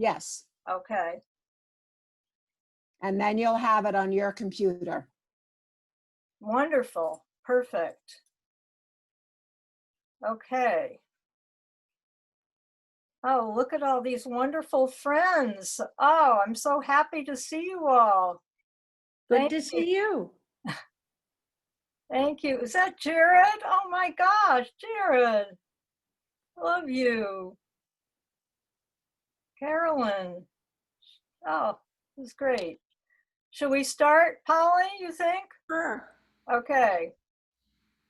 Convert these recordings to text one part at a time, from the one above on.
Yes. Okay. And then you'll have it on your computer. Wonderful. Perfect. Okay. Oh, look at all these wonderful friends. Oh, I'm so happy to see you all. Good Thank to see you. Thank you. Is that Jared? Oh my gosh, Jared. Love you. Carolyn. Oh, this is great. Should we start, Polly, you think? Sure. Okay.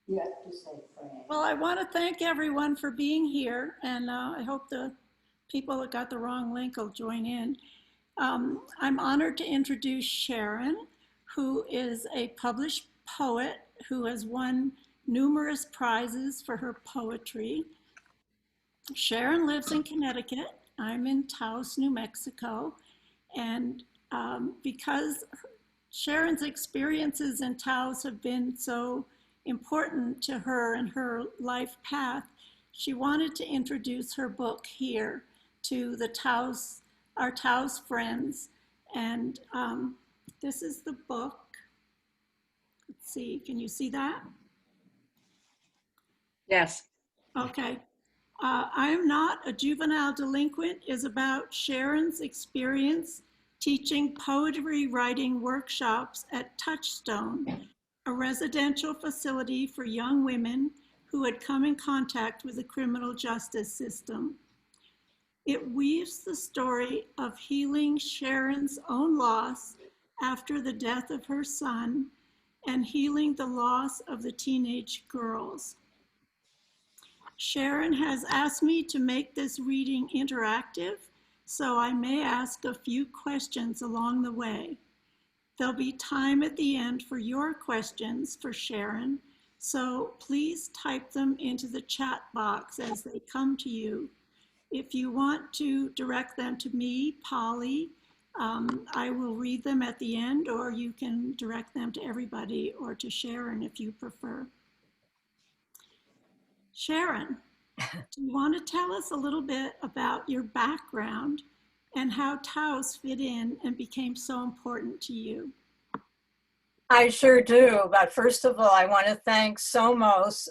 You have to say Fran. Well, I want to thank everyone for being here, and I hope the people that got the wrong link will join in. I'm honored to introduce Sharon, who is a published poet who has won numerous prizes for her poetry. Sharon lives in Connecticut. I'm in Taos, New Mexico. And because Sharon's experiences in Taos have been so important to her and her life path, she wanted to introduce her book here to the Taos, our Taos friends. And this is the book. Let's see, can you see that? Yes. Okay. I Am Not a Juvenile Delinquent is about Sharon's experience teaching poetry writing workshops at Touchstone, a residential facility for young women who had come in contact with the criminal justice system. It weaves the story of healing Sharon's own loss after the death of her son and healing the loss of the teenage girls. Sharon has asked me to make this reading interactive, so I may ask a few questions along the way. There'll be time at the end for your questions for Sharon, so please type them into the chat box as they come to you. If you want to direct them to me, Polly, I will read them at the end, or you can direct them to everybody or to Sharon if you prefer. Sharon, do you want to tell us a little bit about your background and how Taos fit in and became so important to you? I sure do. But first of all, I want to thank SOMOS,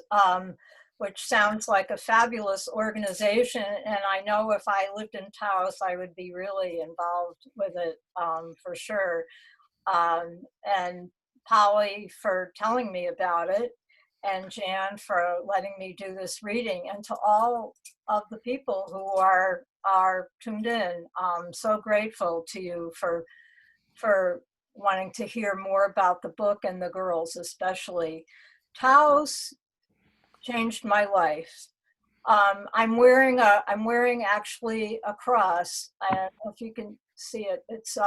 which sounds like a fabulous organization. And I know if I lived in Taos, I would be really involved with it for sure. And Polly for telling me about it, and Jan for letting me do this reading, and to all of the people who are tuned in. I'm so grateful to you for wanting to hear more about the book and the girls especially. Taos changed my life. I'm wearing actually a cross. I don't know if you can see it. It's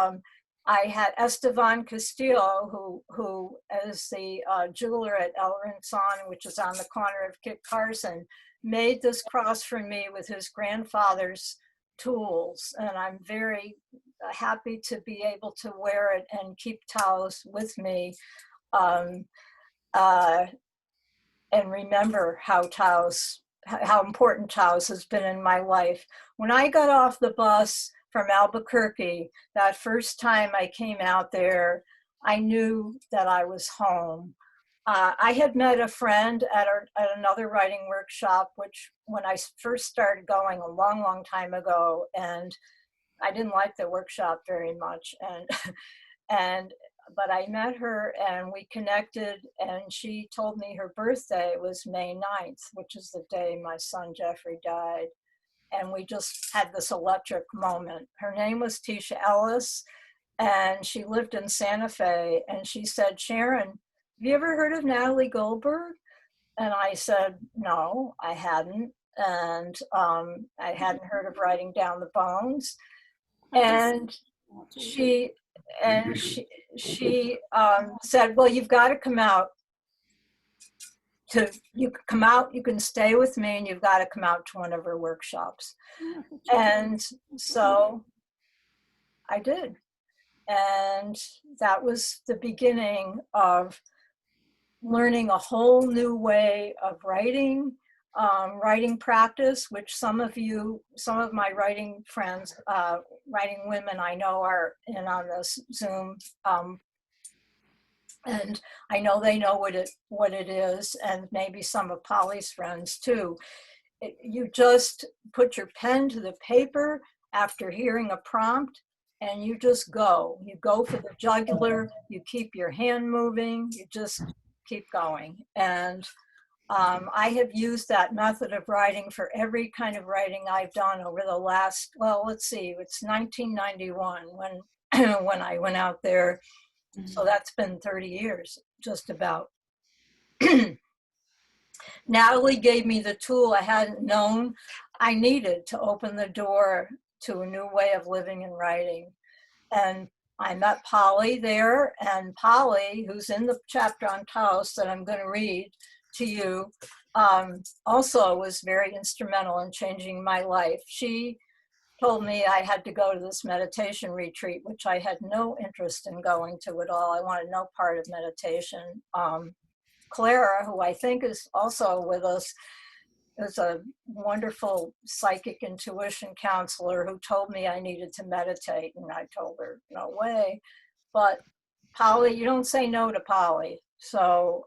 I had Esteban Castillo, who is the jeweler at El Rinzon, which is on the corner of Kit Carson, made this cross for me with his grandfather's tools. And I'm very happy to be able to wear it and keep Taos with me and remember how important Taos has been in my life. When I got off the bus from Albuquerque, that first time I came out there, I knew that I was home. I had met a friend at another writing workshop, which when I first started going a long, long time ago, and I didn't like the workshop very much. But I met her and we connected, and she told me her birthday was May 9th, which is the day my son Jeffrey died. And we just had this electric moment. Her name was Tisha Ellis, and she lived in Santa Fe. And she said, Sharon, have you ever heard of Natalie Goldberg? And I said, no, I hadn't. And I hadn't heard of Writing Down the Bones. And she said, well, you've got to come out. You can come out, you can stay with me, and you've got to come out to one of her workshops. And so I did. And that was the beginning of learning a whole new way of writing, writing practice, which some of my writing friends, writing women I know are in on this Zoom. And I know they know what it is, and maybe some of Polly's friends too. You just put your pen to the paper after hearing a prompt, and you just go. You go for the jugular, you keep your hand moving, you just keep going. And I have used that method of writing for every kind of writing I've done over the last, well, let's see, it's 1991 when, when I went out there. So that's been 30 years, just about. Natalie gave me the tool I hadn't known I needed to open the door to a new way of living and writing. And I met Polly there, and Polly, who's in the chapter on Taos that I'm going to read to you, also was very instrumental in changing my life. She told me I had to go to this meditation retreat, which I had no interest in going to at all. I wanted no part of meditation. Clara, who I think is also with us, is a wonderful psychic intuition counselor who told me I needed to meditate, and I told her, no way. But Polly, you don't say no to Polly. So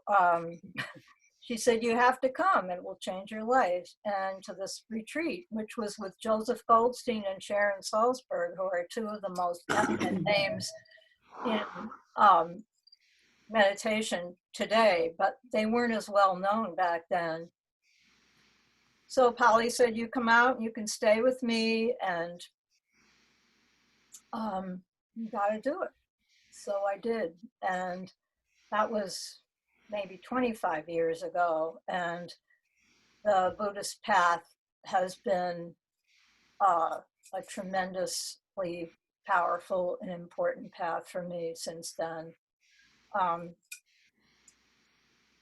she said, you have to come, it will change your life. And to this retreat, which was with Joseph Goldstein and Sharon Salzberg, who are two of the most eminent names in meditation today, but they weren't as well known back then. So Polly said, you come out and you can stay with me, and you got to do it. So I did. And that was maybe 25 years ago. And the Buddhist path has been a tremendously powerful and important path for me since then.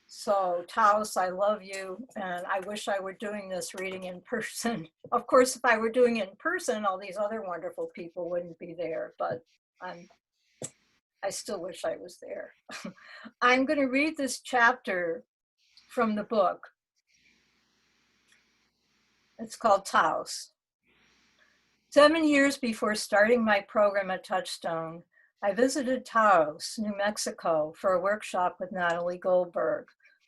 So Taos, I love you, and I wish I were doing this reading in person. Of course, if I were doing it in person, all these other wonderful people wouldn't be there, but I still wish I was there. I'm going to read this chapter from the book. It's called Taos. 7 years before starting my program at Touchstone, I visited Taos, New Mexico, for a workshop with Natalie Goldberg,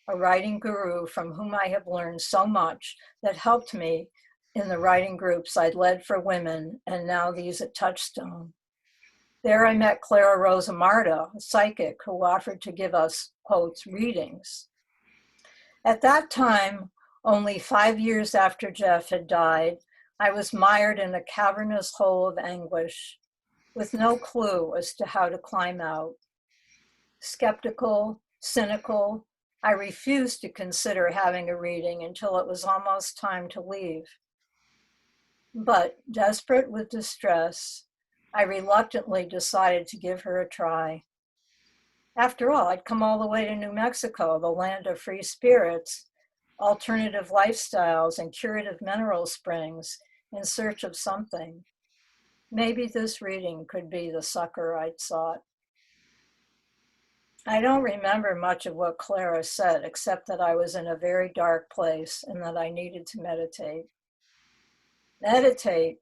a writing guru from whom I have learned so much that helped me in the writing groups I'd led for women and now these at Touchstone. There I met Clara Rosa Marta, a psychic who offered to give us, quotes, readings. At that time, only 5 years after Jeff had died, I was mired in a cavernous hole of anguish with no clue as to how to climb out. Skeptical, cynical, I refused to consider having a reading until it was almost time to leave. But desperate with distress, I reluctantly decided to give her a try. After all, I'd come all the way to New Mexico, the land of free spirits, alternative lifestyles, and curative mineral springs in search of something. Maybe this reading could be the succor I'd sought. I don't remember much of what Clara said, except that I was in a very dark place and that I needed to meditate. Meditate?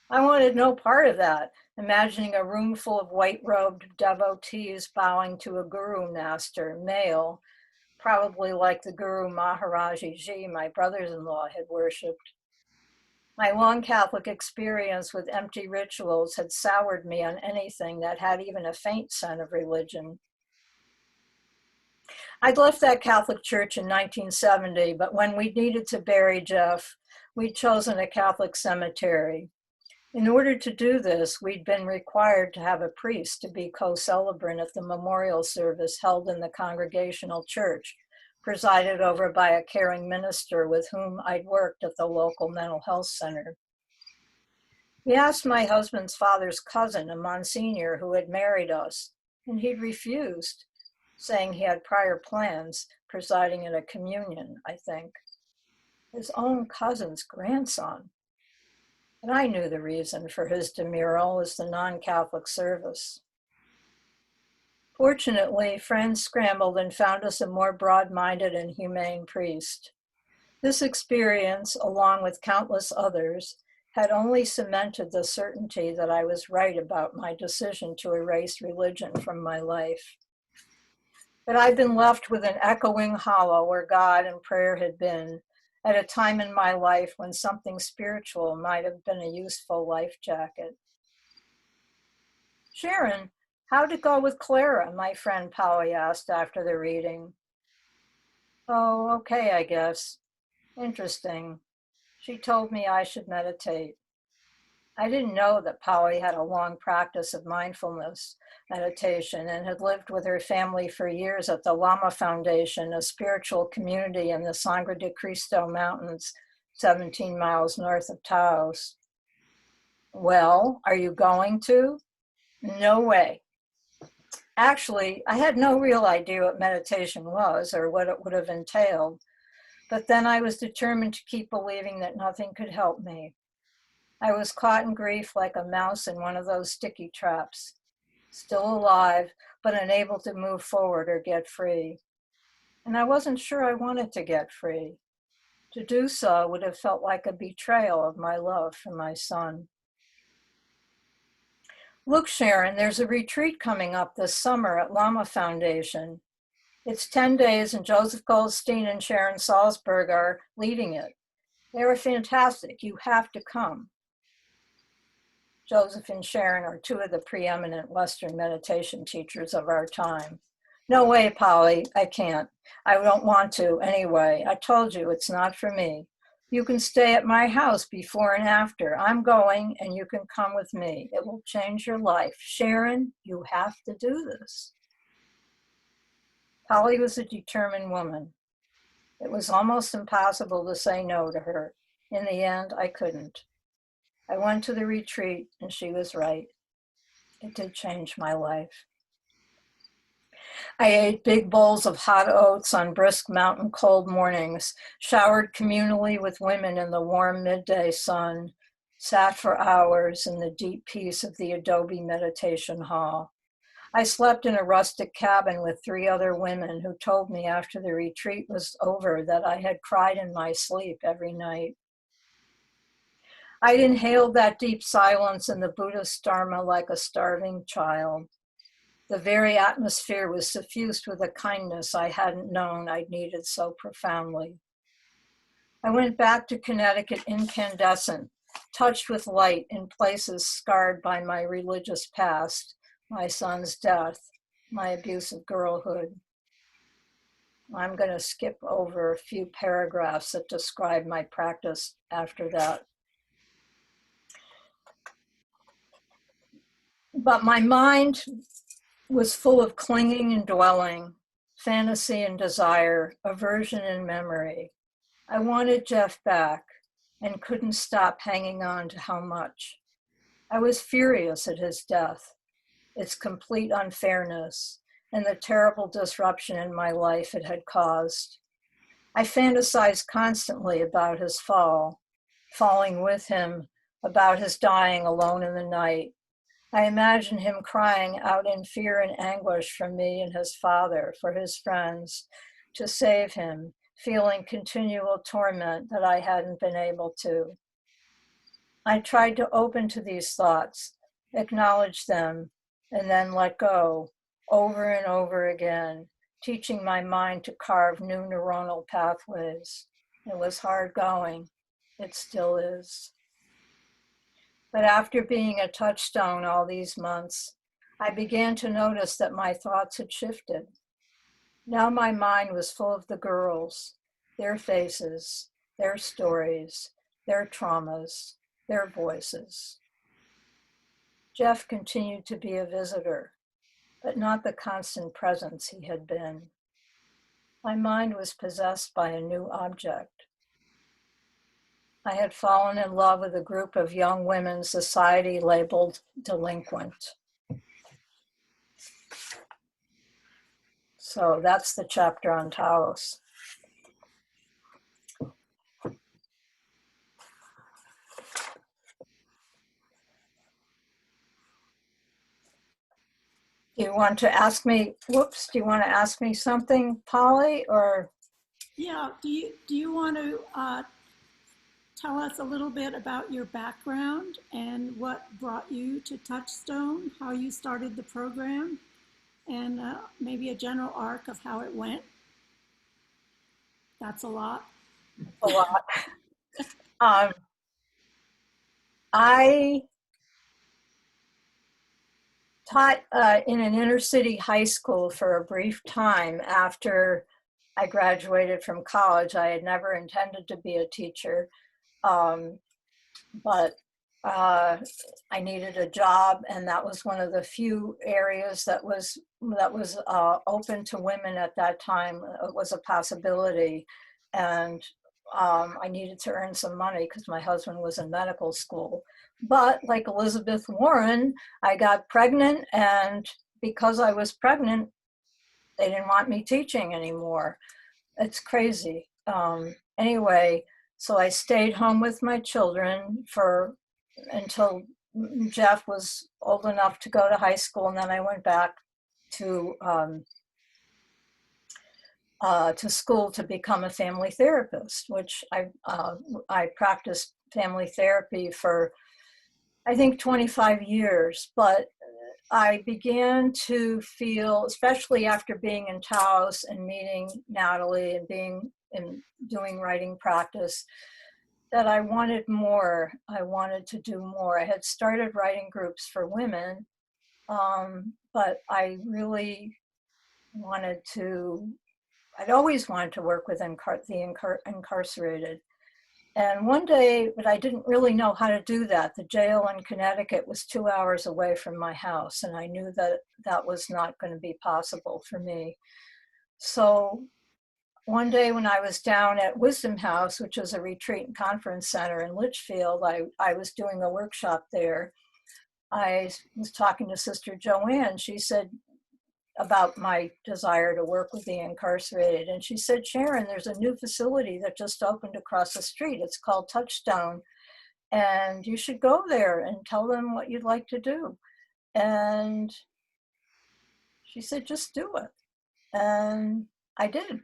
I wanted no part of that, imagining a room full of white-robed devotees bowing to a guru master, male, probably like the Guru Maharaji Ji my brothers-in-law had worshipped. My long Catholic experience with empty rituals had soured me on anything that had even a faint scent of religion. I'd left that Catholic church in 1970, but when we needed to bury Jeff, we'd chosen a Catholic cemetery. In order to do this, we'd been required to have a priest to be co-celebrant at the memorial service held in the Congregational Church, presided over by a caring minister with whom I'd worked at the local mental health center. We asked my husband's father's cousin, a Monsignor who had married us, and he'd refused, saying he had prior plans, presiding at a communion, I think. His own cousin's grandson. And I knew the reason for his demurral was the non-Catholic service. Fortunately, friends scrambled and found us a more broad-minded and humane priest. This experience, along with countless others, had only cemented the certainty that I was right about my decision to erase religion from my life. But I'd been left with an echoing hollow where God and prayer had been, at a time in my life when something spiritual might have been a useful life jacket. Sharon, how'd it go with Clara? My friend Polly asked after the reading. Oh, okay, I guess. Interesting. She told me I should meditate. I didn't know that Polly had a long practice of mindfulness meditation and had lived with her family for years at the Lama Foundation, a spiritual community in the Sangre de Cristo Mountains, 17 miles north of Taos. Well, are you going to? No way. Actually, I had no real idea what meditation was or what it would have entailed, but then I was determined to keep believing that nothing could help me. I was caught in grief like a mouse in one of those sticky traps, still alive, but unable to move forward or get free. And I wasn't sure I wanted to get free. To do so would have felt like a betrayal of my love for my son. Look, Sharon, there's a retreat coming up this summer at Lama Foundation. It's 10 days and Joseph Goldstein and Sharon Salzberg are leading it. They are fantastic. You have to come. Joseph and Sharon are two of the preeminent Western meditation teachers of our time. No way, Polly, I can't. I don't want to anyway. I told you it's not for me. You can stay at my house before and after. I'm going and you can come with me. It will change your life. Sharon, you have to do this. Polly was a determined woman. It was almost impossible to say no to her. In the end, I couldn't. I went to the retreat and she was right. It did change my life. I ate big bowls of hot oats on brisk mountain cold mornings, showered communally with women in the warm midday sun, sat for hours in the deep peace of the adobe meditation hall. I slept in a rustic cabin with 3 other women who told me after the retreat was over that I had cried in my sleep every night. I'd inhaled that deep silence in the Buddhist Dharma like a starving child. The very atmosphere was suffused with a kindness I hadn't known I'd needed so profoundly. I went back to Connecticut incandescent, touched with light in places scarred by my religious past, my son's death, my abusive girlhood. I'm going to skip over a few paragraphs that describe my practice after that. But my mind was full of clinging and dwelling, fantasy and desire, aversion and memory. I wanted Jeff back and couldn't stop hanging on to how much. I was furious at his death, its complete unfairness, and the terrible disruption in my life it had caused. I fantasized constantly about his fall, falling with him, about his dying alone in the night. I imagine him crying out in fear and anguish for me and his father, for his friends, to save him, feeling continual torment that I hadn't been able to. I tried to open to these thoughts, acknowledge them, and then let go, over and over again, teaching my mind to carve new neuronal pathways. It was hard going. It still is. But after being a touchstone all these months, I began to notice that my thoughts had shifted. Now my mind was full of the girls, their faces, their stories, their traumas, their voices. Jeff continued to be a visitor, but not the constant presence he had been. My mind was possessed by a new object. I had fallen in love with a group of young women society labeled delinquent. So that's the chapter on Taos. Do you want to ask me, do you want to ask me something, Polly, or? Yeah, do you want to tell us a little bit about your background and what brought you to Touchstone, how you started the program, and maybe a general arc of how it went? That's a lot. A lot. Um, I taught in an inner city high school for a brief time after I graduated from college. I had never intended to be a teacher, but I needed a job, and that was one of the few areas that was open to women at that time. It was a possibility, and I needed to earn some money because my husband was in medical school. But like Elizabeth Warren, I got pregnant, and because I was pregnant, they didn't want me teaching anymore. It's crazy. Anyway, so I stayed home with my children until Jeff was old enough to go to high school, and then I went back to school to become a family therapist, which I practiced family therapy for I think 25 years. But I began to feel, especially after being in Taos and meeting Natalie and being and doing writing practice, that I wanted more. I wanted to do more. I had started writing groups for women, but I really wanted to, I'd always wanted to work with the incarcerated. And one day, but I didn't really know how to do that. The jail in Connecticut was 2 hours away from my house, and I knew that that was not going to be possible for me. So one day when I was down at Wisdom House, which is a retreat and conference center in Litchfield, I was doing a workshop there. I was talking to Sister Joanne. She said about my desire to work with the incarcerated. And she said, Sharon, there's a new facility that just opened across the street. It's called Touchstone. And you should go there and tell them what you'd like to do. And she said, just do it. And I did.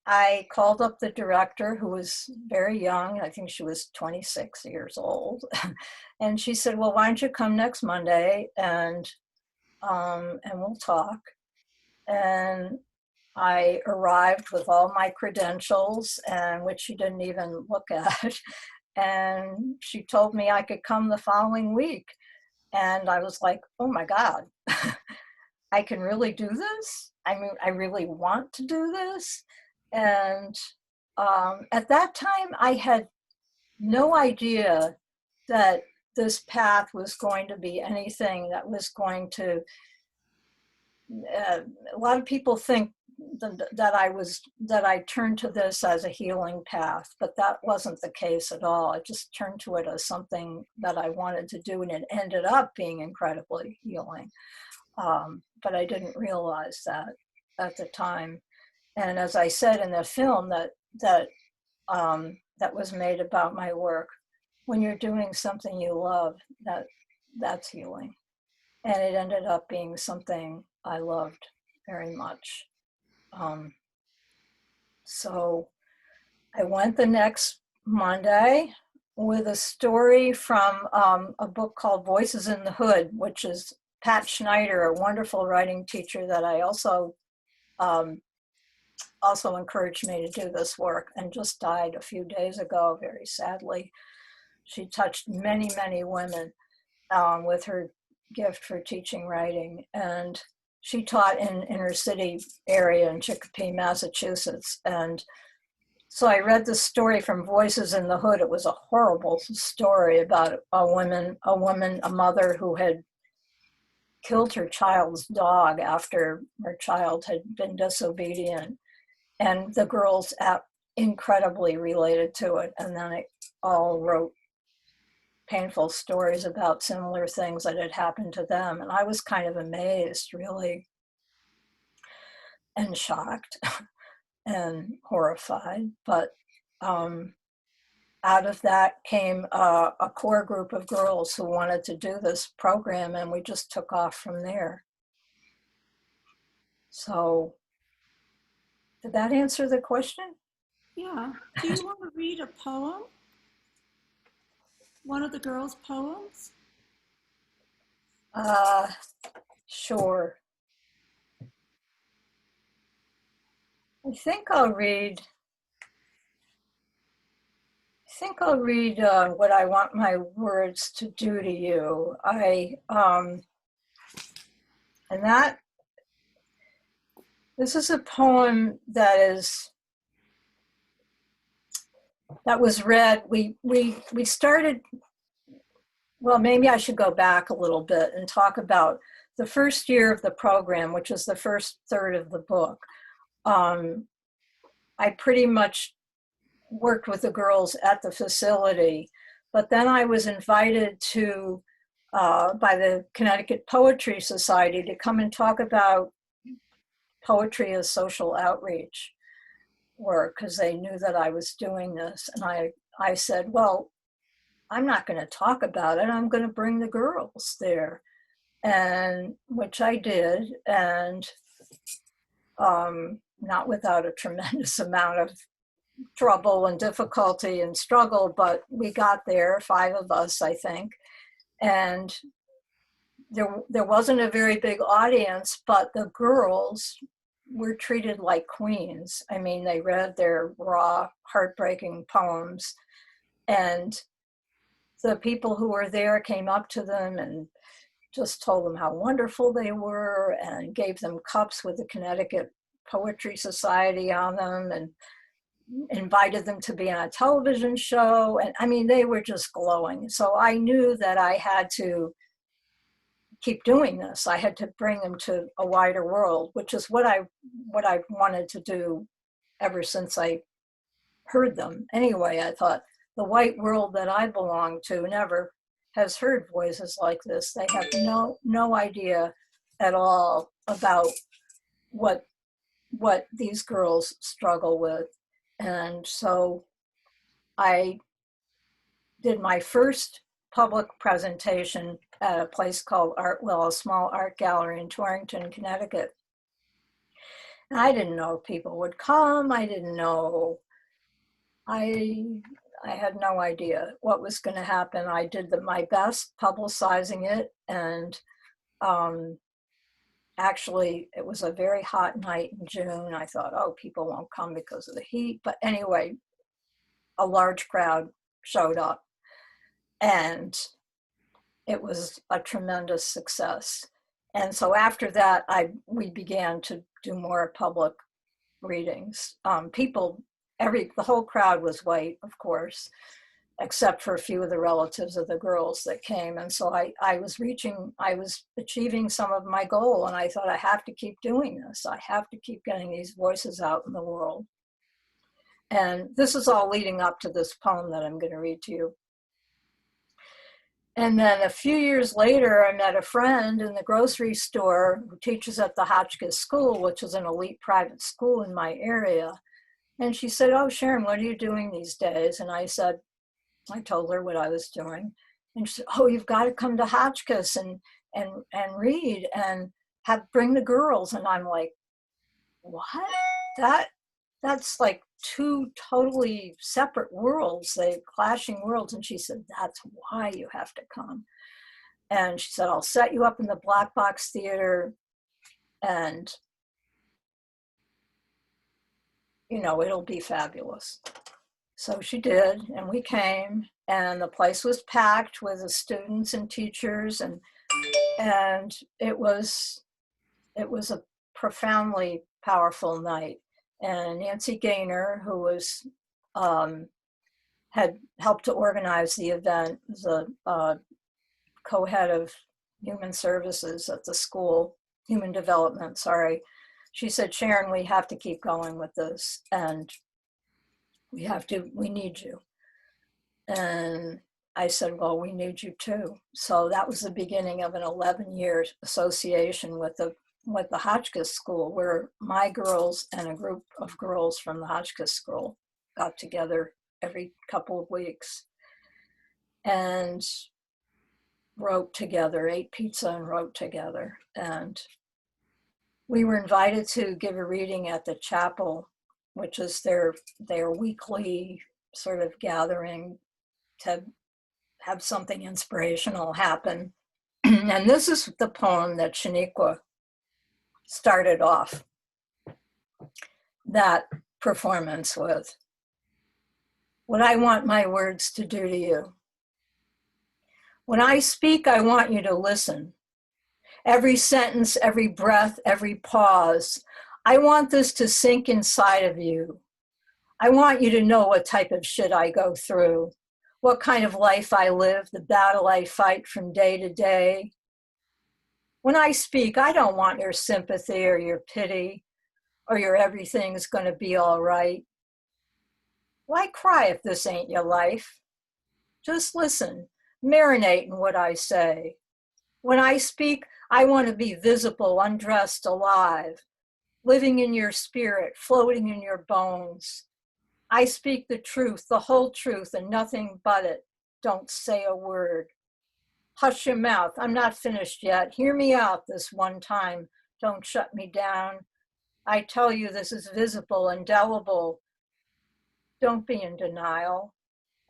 I called up the director, who was very young. I think she was 26 years old. And she said, well, why don't you come next Monday and we'll talk. And I arrived with all my credentials, and which she didn't even look at. And she told me I could come the following week. And I was like, oh my God, I can really do this? I mean, I really want to do this. And at that time, I had no idea that this path was going to be anything that was going to, a lot of people think that I turned to this as a healing path, but that wasn't the case at all. I just turned to it as something that I wanted to do, and it ended up being incredibly healing. But I didn't realize that at the time. And as I said in the film that was made about my work, when you're doing something you love, that's healing. And it ended up being something I loved very much. So I went the next Monday with a story from a book called Voices in the Hood, which is Pat Schneider, a wonderful writing teacher that I also encouraged me to do this work, and just died a few days ago, very sadly. She touched many, many women with her gift for teaching writing. And she taught in inner city area in Chicopee, Massachusetts. And so I read the story from Voices in the Hood. It was a horrible story about a mother who had killed her child's dog after her child had been disobedient. And the girls incredibly related to it. And then it all wrote painful stories about similar things that had happened to them. And I was kind of amazed, really, and shocked and horrified. But out of that came a core group of girls who wanted to do this program, and we just took off from there. So Did that answer the question? Yeah. Do you want to read a poem? One of the girls' poems? Sure. I think I'll read what I want my words to do to you. This is a poem that was read. We started, well, maybe I should go back a little bit and talk about the first year of the program, which is the first third of the book. I pretty much worked with the girls at the facility, but then I was invited to by the Connecticut Poetry Society to come and talk about poetry as social outreach work, because they knew that I was doing this. And I said, well, I'm not going to talk about it. I'm going to bring the girls there, and which I did, and not without a tremendous amount of trouble and difficulty and struggle, but we got there, 5 of us, I think. And there wasn't a very big audience, but the girls were treated like queens. I mean, they read their raw, heartbreaking poems, and the people who were there came up to them and just told them how wonderful they were and gave them cups with the Connecticut Poetry Society on them and invited them to be on a television show. And I mean, they were just glowing. So I knew that I had to keep doing this. I had to bring them to a wider world, which is what I wanted to do ever since I heard them. Anyway, I thought the white world that I belong to never has heard voices like this. They have no idea at all about what these girls struggle with. And so I did my first public presentation at a place called a small art gallery in Torrington, Connecticut. And I didn't know if people would come. I didn't know. I had no idea what was going to happen. I did my best publicizing it, and actually, it was a very hot night in June. I thought, oh, people won't come because of the heat. But anyway, a large crowd showed up, and it was a tremendous success. And so after that, we began to do more public readings. The whole crowd was white, of course, except for a few of the relatives of the girls that came. And so I was achieving some of my goal, and I thought, I have to keep doing this. I have to keep getting these voices out in the world. And this is all leading up to this poem that I'm going to read to you. And then a few years later, I met a friend in the grocery store who teaches at the Hotchkiss School, which is an elite private school in my area. And she said, oh, Sharon, what are you doing these days? And I told her what I was doing. And she said, oh, you've got to come to Hotchkiss and read and bring the girls. And I'm like, what? That's like 2 totally separate worlds, clashing worlds. And she said, that's why you have to come. And she said, I'll set you up in the Black Box Theater, and it'll be fabulous. So she did, and we came, and the place was packed with the students and teachers, and it was a profoundly powerful night. And Nancy Gaynor, who had helped to organize the event, the co-head of human services at the school, human development, sorry. She said, Sharon, we have to keep going with this, and we need you. And I said, well, we need you too. So that was the beginning of an 11-year association with the Hotchkiss School, where my girls and a group of girls from the Hotchkiss School got together every couple of weeks and wrote together, ate pizza and wrote together. And we were invited to give a reading at the chapel which is their weekly sort of gathering to have something inspirational happen. And this is the poem that Shaniqua started off that performance with. What I want my words to do to you. When I speak, I want you to listen. Every sentence, every breath, every pause. I want this to sink inside of you. I want you to know what type of shit I go through, what kind of life I live, the battle I fight from day to day. When I speak, I don't want your sympathy or your pity or your everything's going to be all right. Why cry if this ain't your life? Just listen, marinate in what I say. When I speak, I want to be visible, undressed, alive, living in your spirit, floating in your bones. I speak the truth, the whole truth, and nothing but it. Don't say a word. Hush your mouth. I'm not finished yet. Hear me out this one time. Don't shut me down. I tell you this is visible, indelible. Don't be in denial.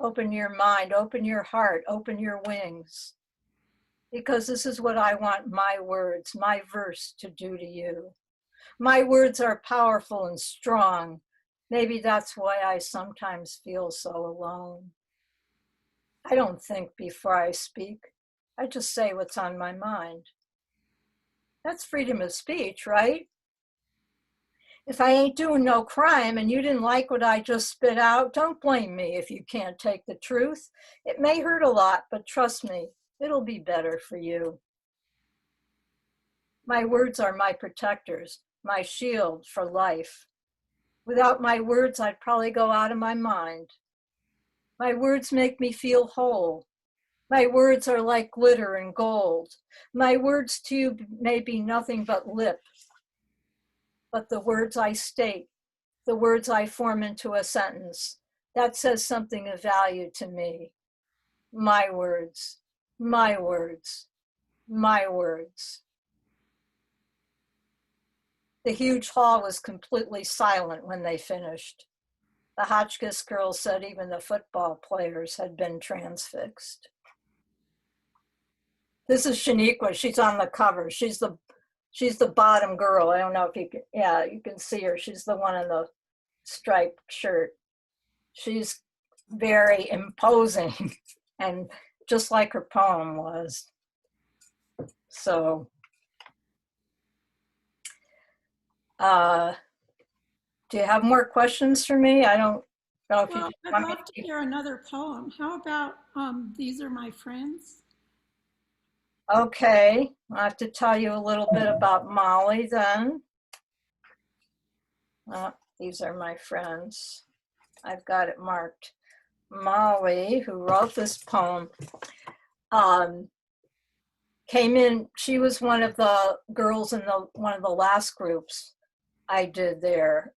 Open your mind, open your heart, open your wings. Because this is what I want my words, my verse to do to you. My words are powerful and strong. Maybe that's why I sometimes feel so alone. I don't think before I speak. I just say what's on my mind. That's freedom of speech, right? If I ain't doing no crime and you didn't like what I just spit out, don't blame me if you can't take the truth. It may hurt a lot, but trust me, it'll be better for you. My words are my protectors, my shield for life. Without my words, I'd probably go out of my mind. My words make me feel whole. My words are like glitter and gold. My words to you may be nothing but lip, but the words I state, the words I form into a sentence, that says something of value to me. My words, my words, my words. The huge hall was completely silent when they finished. The Hotchkiss girls said even the football players had been transfixed. This is Shaniqua. She's on the cover. She's the bottom girl. I don't know if you can, yeah, you can see her. She's the one in the striped shirt. She's very imposing and just like her poem was. So, do you have more questions for me? I don't know if Well, you I'd want me love to hear another poem. How about These Are My Friends? Okay, I have to tell you a little bit about Molly then. These are my friends. I've got it marked. Molly, who wrote this poem, came in. She was one of the girls in one of the last groups I did there.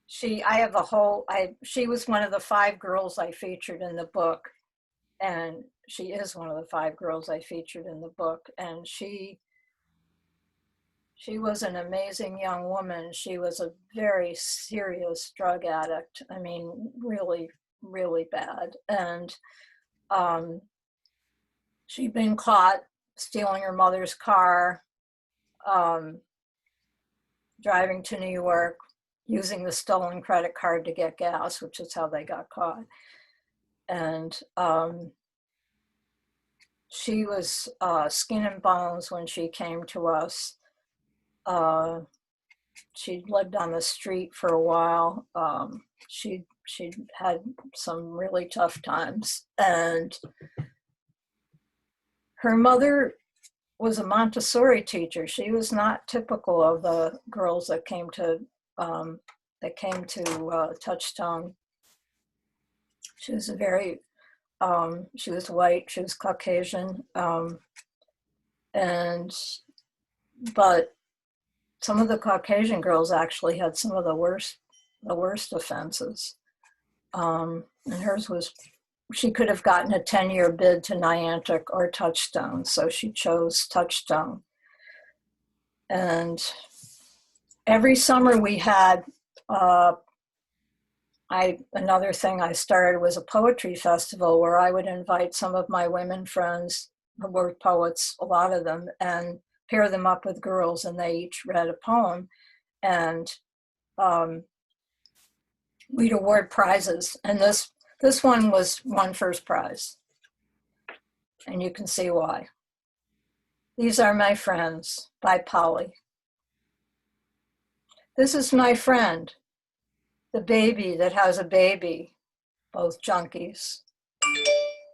She was one of the 5 girls I featured in the book, and she is one of the 5 girls I featured in the book, and she was an amazing young woman. She was a very serious drug addict. I mean, really, really bad. And she'd been caught stealing her mother's car, driving to New York, using the stolen credit card to get gas, which is how they got caught. And she was skin and bones when she came to us. She lived on the street for a while. She had some really tough times, and her mother was a Montessori teacher. She was not typical of the girls that came to Touchstone. She was she was white. She was Caucasian, but some of the Caucasian girls actually had some of the worst offenses. And hers was, she could have gotten a 10-year bid to Niantic or Touchstone, so she chose Touchstone. And every summer we had, another thing I started was a poetry festival where I would invite some of my women friends who were poets, a lot of them, and pair them up with girls, and they each read a poem. And we'd award prizes. And this one won first prize. And you can see why. These Are My Friends by Polly. This is my friend, the baby that has a baby, both junkies,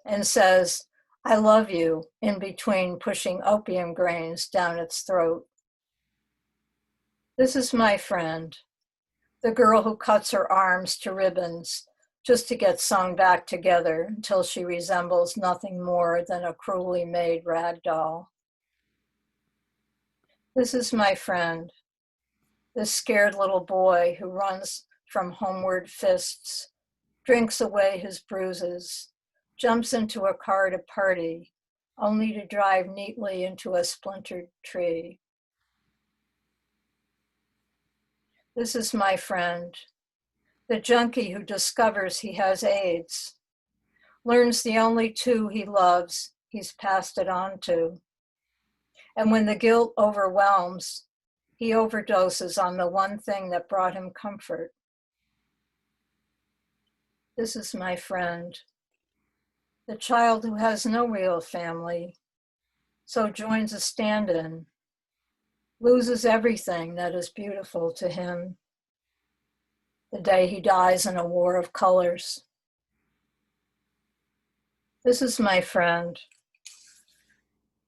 and says, I love you, in between pushing opium grains down its throat. This is my friend, the girl who cuts her arms to ribbons just to get sewn back together until she resembles nothing more than a cruelly made rag doll. This is my friend, this scared little boy who runs from homeward fists, drinks away his bruises, jumps into a car to party, only to drive neatly into a splintered tree. This is my friend, the junkie who discovers he has AIDS, learns the only two he loves he's passed it on to. And when the guilt overwhelms, he overdoses on the one thing that brought him comfort. This is my friend, the child who has no real family, so joins a stand-in, loses everything that is beautiful to him the day he dies in a war of colors. This is my friend,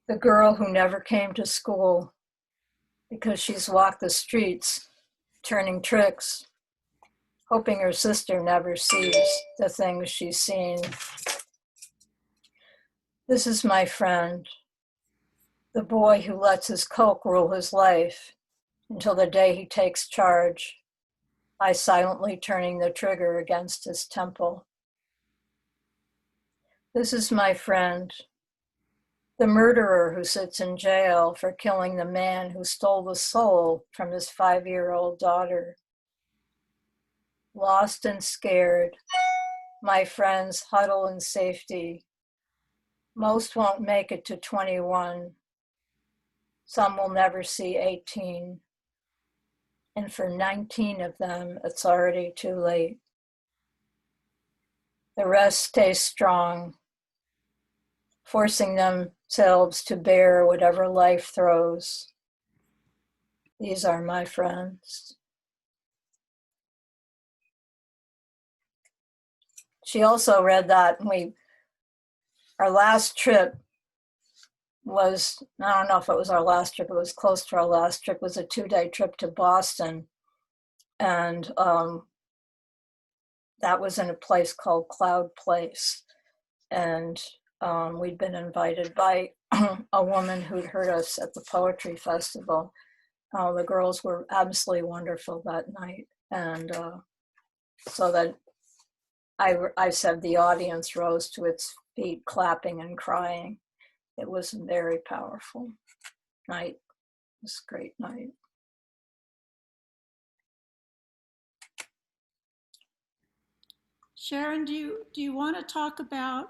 the girl who never came to school because she's walked the streets, turning tricks, hoping her sister never sees the things she's seen. This is my friend, the boy who lets his coke rule his life until the day he takes charge, by silently turning the trigger against his temple. This is my friend, the murderer who sits in jail for killing the man who stole the soul from his 5-year-old daughter. Lost and scared, my friends huddle in safety. Most won't make it to 21. Some will never see 18. And for 19 of them, it's already too late. The rest stay strong, forcing themselves to bear whatever life throws. These are my friends. She also read that our last trip was, I don't know if it was our last trip, it was close to our last trip, was a 2-day trip to Boston. And that was in a place called Cloud Place. And we'd been invited by a woman who'd heard us at the poetry festival. The girls were absolutely wonderful that night. And so that I said the audience rose to its feet, clapping and crying. It was a very powerful night. It was a great night. Sharon, do you want to talk about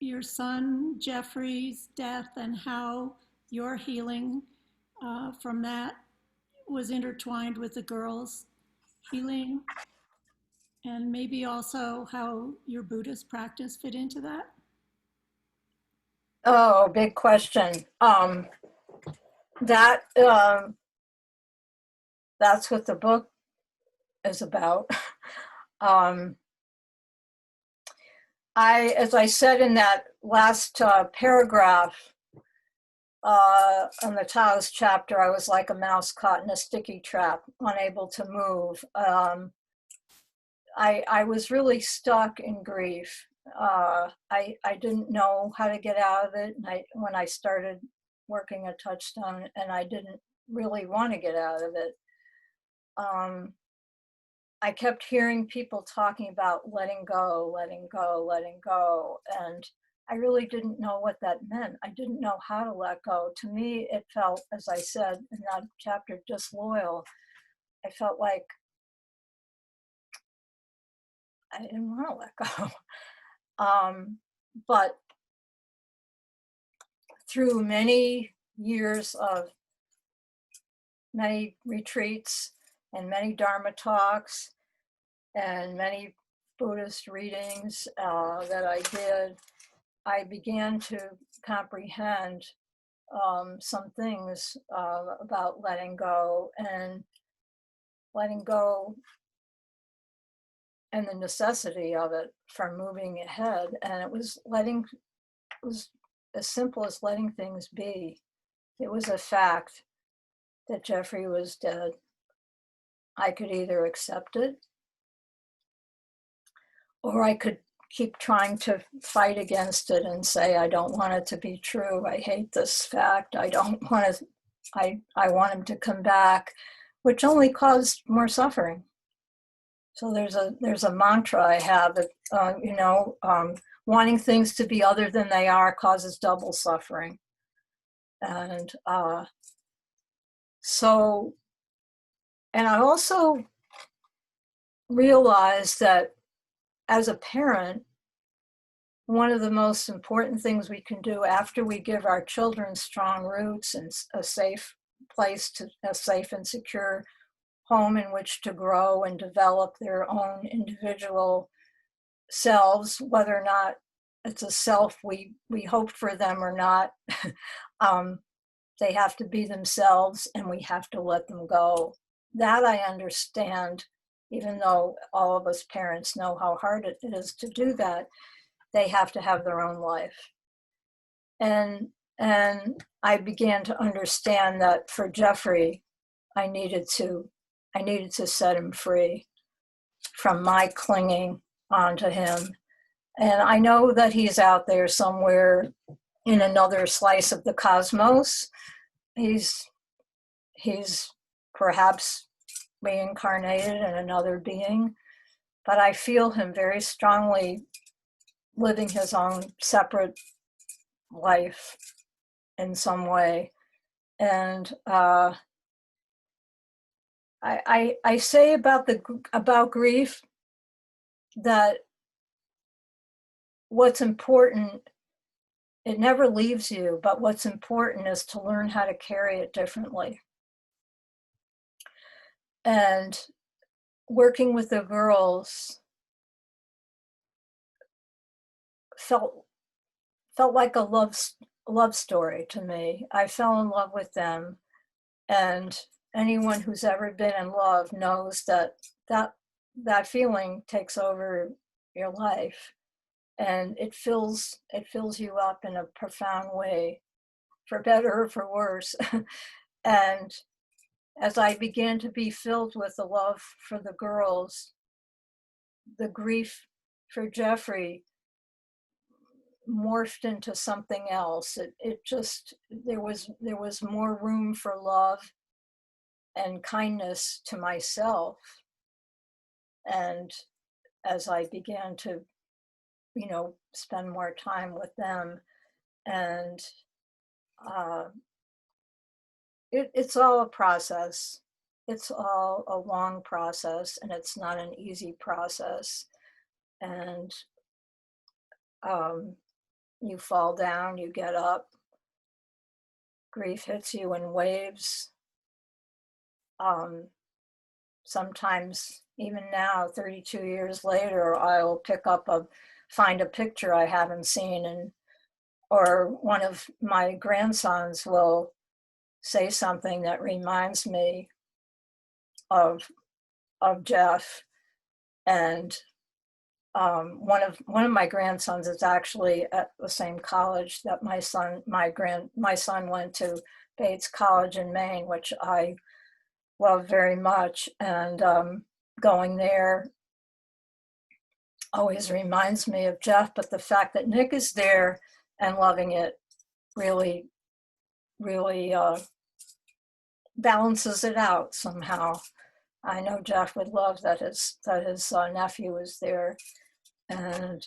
your son Jeffrey's death and how your healing from that was intertwined with the girls' healing, and maybe also how your Buddhist practice fit into that? Oh, big question. That's what the book is about. As I said in that last paragraph on the Taoist chapter, I was like a mouse caught in a sticky trap, unable to move. I was really stuck in grief. I didn't know how to get out of it. And when I started working at Touchstone, and I didn't really want to get out of it. I kept hearing people talking about letting go, letting go, letting go. And I really didn't know what that meant. I didn't know how to let go. To me, it felt, as I said in that chapter, disloyal. I felt like I didn't want to let go. But through many years of many retreats and many Dharma talks and many Buddhist readings that I did, I began to comprehend some things about letting go and the necessity of it for moving ahead. And it was as simple as letting things be. It was a fact that Jeffrey was dead. I could either accept it or I could keep trying to fight against it and say, I don't want it to be true. I hate this fact. I don't want to, I want him to come back, which only caused more suffering. So there's a mantra I have that, wanting things to be other than they are causes double suffering. And and I also realized that as a parent, one of the most important things we can do after we give our children strong roots and a safe and secure home in which to grow and develop their own individual selves, whether or not it's a self we hope for them or not, they have to be themselves and we have to let them go. That I understand, even though all of us parents know how hard it is to do that. They have to have their own life. And I began to understand that for Jeffrey, I needed to set him free from my clinging onto him. And I know that he's out there somewhere in another slice of the cosmos. He's perhaps reincarnated in another being, but I feel him very strongly living his own separate life in some way. And I say about grief that what's important, it never leaves you, but what's important is to learn how to carry it differently. And working with the girls felt like a love story to me. I fell in love with them, and anyone who's ever been in love knows that feeling takes over your life, and it fills you up in a profound way, for better or for worse. And as I began to be filled with the love for the girls, the grief for Jeffrey morphed into something else. It just, there was more room for love and kindness to myself. And as I began to, spend more time with them, and it's all a process. It's all a long process, and it's not an easy process. And you fall down, you get up. Grief hits you in waves. Sometimes, even now, 32 years later, I'll find a picture I haven't seen, or one of my grandsons will say something that reminds me of Jeff. And one of my grandsons is actually at the same college that my son went to, Bates College in Maine, which I love very much. And going there always reminds me of Jeff, but the fact that Nick is there and loving it really, really balances it out somehow. I know Jeff would love that his nephew is there. And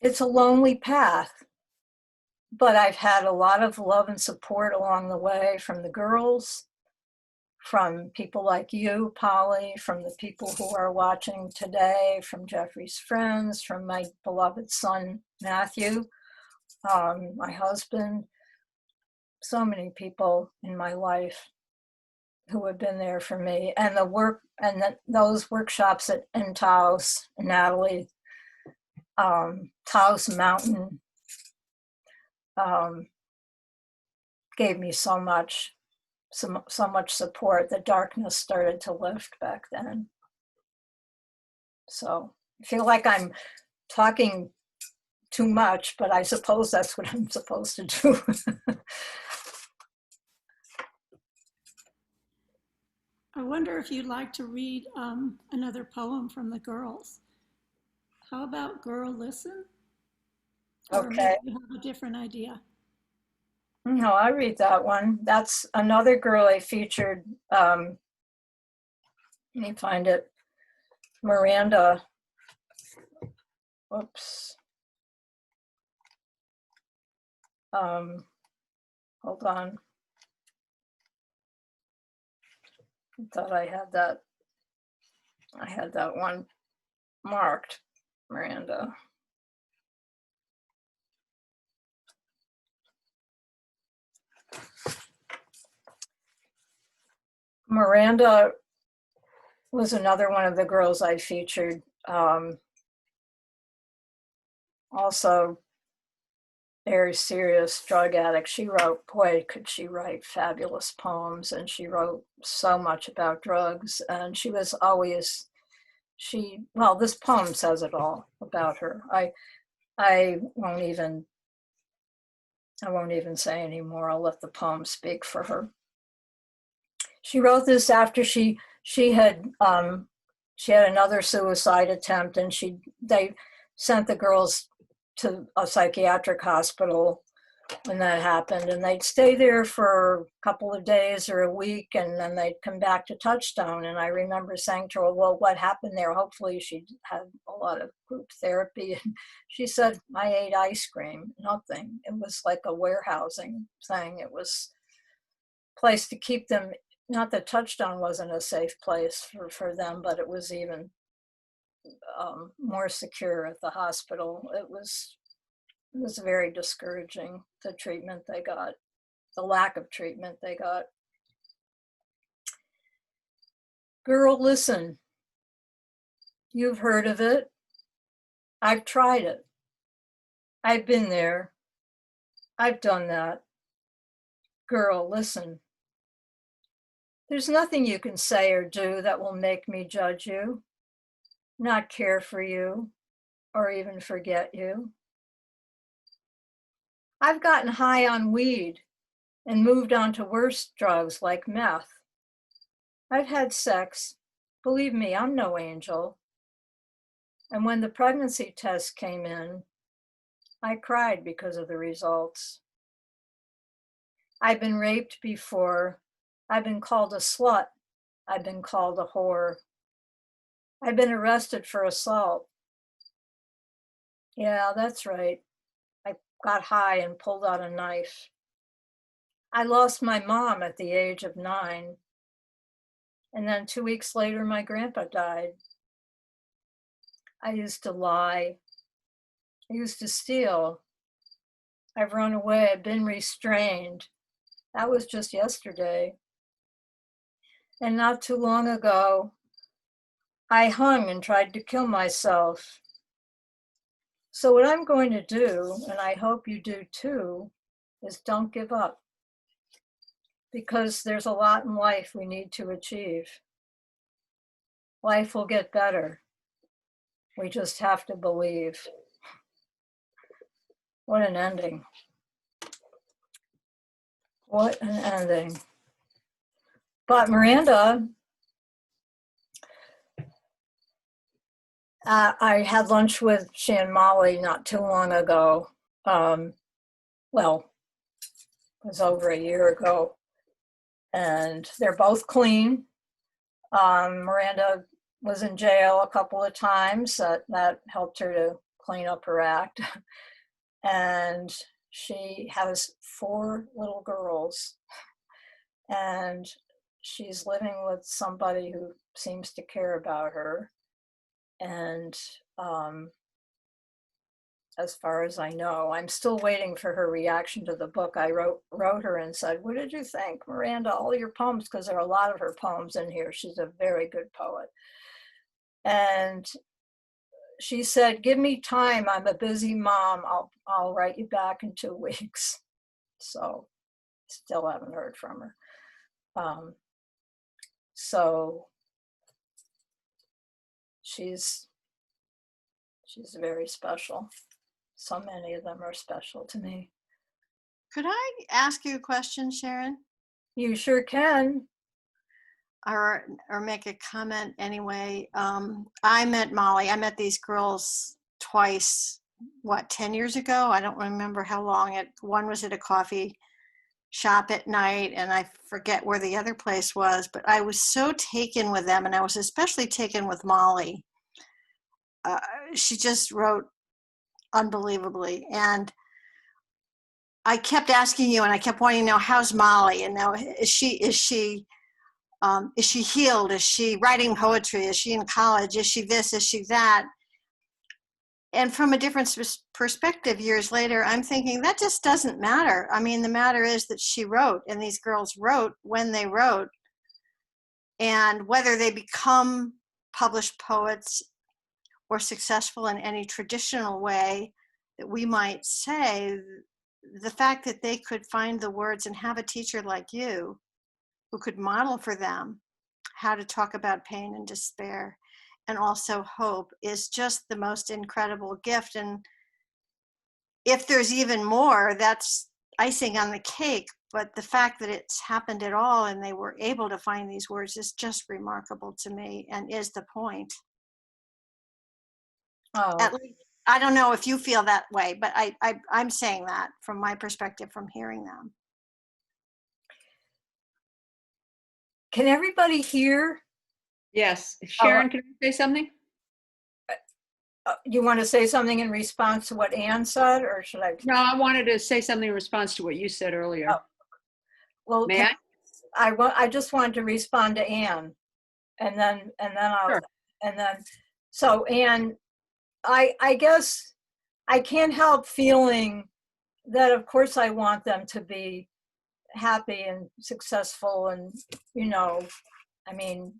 It's a lonely path, but I've had a lot of love and support along the way from the girls, from people like you, Polly, from the people who are watching today, from Jeffrey's friends, from my beloved son, Matthew, my husband, so many people in my life who have been there for me. And the work and those workshops in Taos, Natalie, Taos Mountain, gave me so much support. The darkness started to lift back then. So I feel like I'm talking too much, but I suppose that's what I'm supposed to do. I wonder if you'd like to read another poem from the girls. How about Girl Listen? Or Okay. maybe you have a different idea. No, I read that one. That's another girl I featured. Let me find it. Miranda. Whoops. Hold on. I thought I had that. I had that one marked, Miranda. Miranda was another one of the girls I featured. Also very serious drug addict. She wrote, boy, could she write fabulous poems, and she wrote so much about drugs. And she was always, well, this poem says it all about her. I won't even say anymore. I'll let the poem speak for her. She wrote this after she had another suicide attempt, and they sent the girls to a psychiatric hospital when that happened, and they'd stay there for a couple of days or a week, and then they'd come back to Touchstone. And I remember saying to her, well, what happened there? Hopefully she'd had a lot of group therapy. And she said, I ate ice cream. Nothing. It was like a warehousing thing. It was a place to keep them. Not that Touchstone wasn't a safe place for them, but it was even more secure at the hospital. It was very discouraging, the treatment they got, the lack of treatment they got. Girl, listen. You've heard of it. I've tried it. I've been there. I've done that. Girl, listen. There's nothing you can say or do that will make me judge you, not care for you, or even forget you. I've gotten high on weed and moved on to worse drugs like meth. I've had sex. Believe me, I'm no angel. And when the pregnancy test came in, I cried because of the results. I've been raped before. I've been called a slut. I've been called a whore. I've been arrested for assault. Yeah, that's right. I got high and pulled out a knife. I lost my mom at the age of 9. And then 2 weeks later, my grandpa died. I used to lie. I used to steal. I've run away. I've been restrained. That was just yesterday. And not too long ago, I hung and tried to kill myself. So what I'm going to do, and I hope you do too, is don't give up. Because there's a lot in life we need to achieve. Life will get better. We just have to believe. What an ending. What an ending. But Miranda, I had lunch with she and Molly not too long ago. Well, it was over a year ago. And they're both clean. Miranda was in jail a couple of times. That helped her to clean up her act. And she has 4 little girls, and she's living with somebody who seems to care about her. And as far as I know, I'm still waiting for her reaction to the book. I wrote her and said, "What did you think, Miranda? All your poems," because there are a lot of her poems in here. She's a very good poet. And she said, "Give me time. I'm a busy mom. I'll write you back in 2 weeks." So still haven't heard from her. So she's very special. So many of them are special to me. Could I ask you a question, Sharon? You sure can. Or make a comment anyway. I met Molly. I met these girls twice, 10 years ago? I don't remember how long. One was at a coffee shop at night, and I forget where the other place was, but I was so taken with them, and I was especially taken with Molly. She just wrote unbelievably, and I kept asking you, and I kept wanting to know, how's Molly? And now, is she healed? Is she writing poetry? Is she in college? Is she this? Is she that? And from a different perspective, years later, I'm thinking that just doesn't matter. I mean, the matter is that she wrote, and these girls wrote when they wrote. And whether they become published poets or successful in any traditional way that we might say, the fact that they could find the words and have a teacher like you who could model for them how to talk about pain and despair and also hope is just the most incredible gift. And if there's even more, that's icing on the cake. But the fact that it's happened at all and they were able to find these words is just remarkable to me and is the point. Oh, At least, I don't know if you feel that way, but I'm saying that from my perspective from hearing them. can everybody hear? Yes. Sharon, can I say something? You want to say something in response to what Anne said, or should I? No, I wanted to say something in response to what you said earlier. Oh. Well, May I? I just wanted to respond to Anne, and then I'll, Sure. and then, so Anne, I guess I can't help feeling that of course I want them to be happy and successful, and I mean,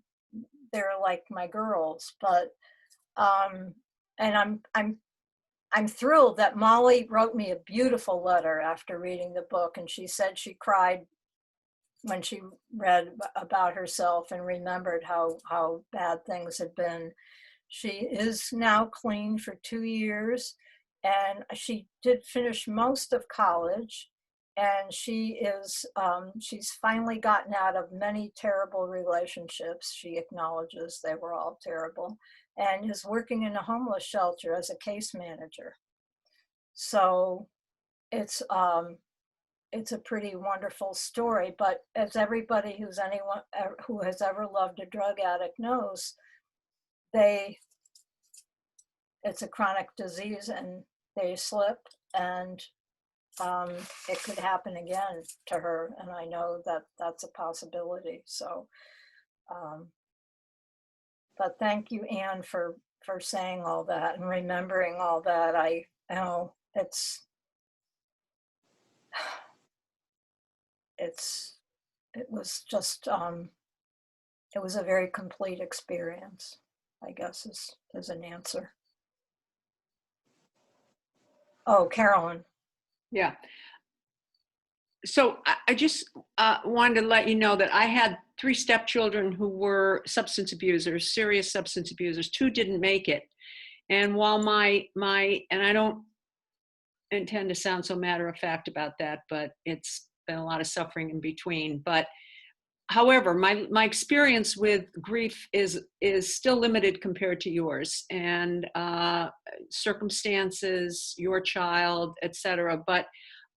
they're like my girls, but and I'm thrilled that Molly wrote me a beautiful letter after reading the book, and she said she cried when she read about herself and remembered how bad things had been. She is now clean for 2 years, and she did finish most of college, and she's finally gotten out of many terrible relationships. She acknowledges they were all terrible, and is working in a homeless shelter as a case manager. So it's a pretty wonderful story. But as everybody who has ever loved a drug addict knows, it's a chronic disease, and they slip, and it could happen again to her. And I know that that's a possibility. So, but thank you, Anne, for saying all that and remembering all that. I know it was just, it was a very complete experience, I guess is an answer. Oh, Carolyn. Yeah. So I just wanted to let you know that I had 3 stepchildren who were substance abusers, serious substance abusers. 2 didn't make it. And while and I don't intend to sound so matter of fact about that, but it's been a lot of suffering in between. But however, my experience with grief is still limited compared to yours, and circumstances, your child, etc. But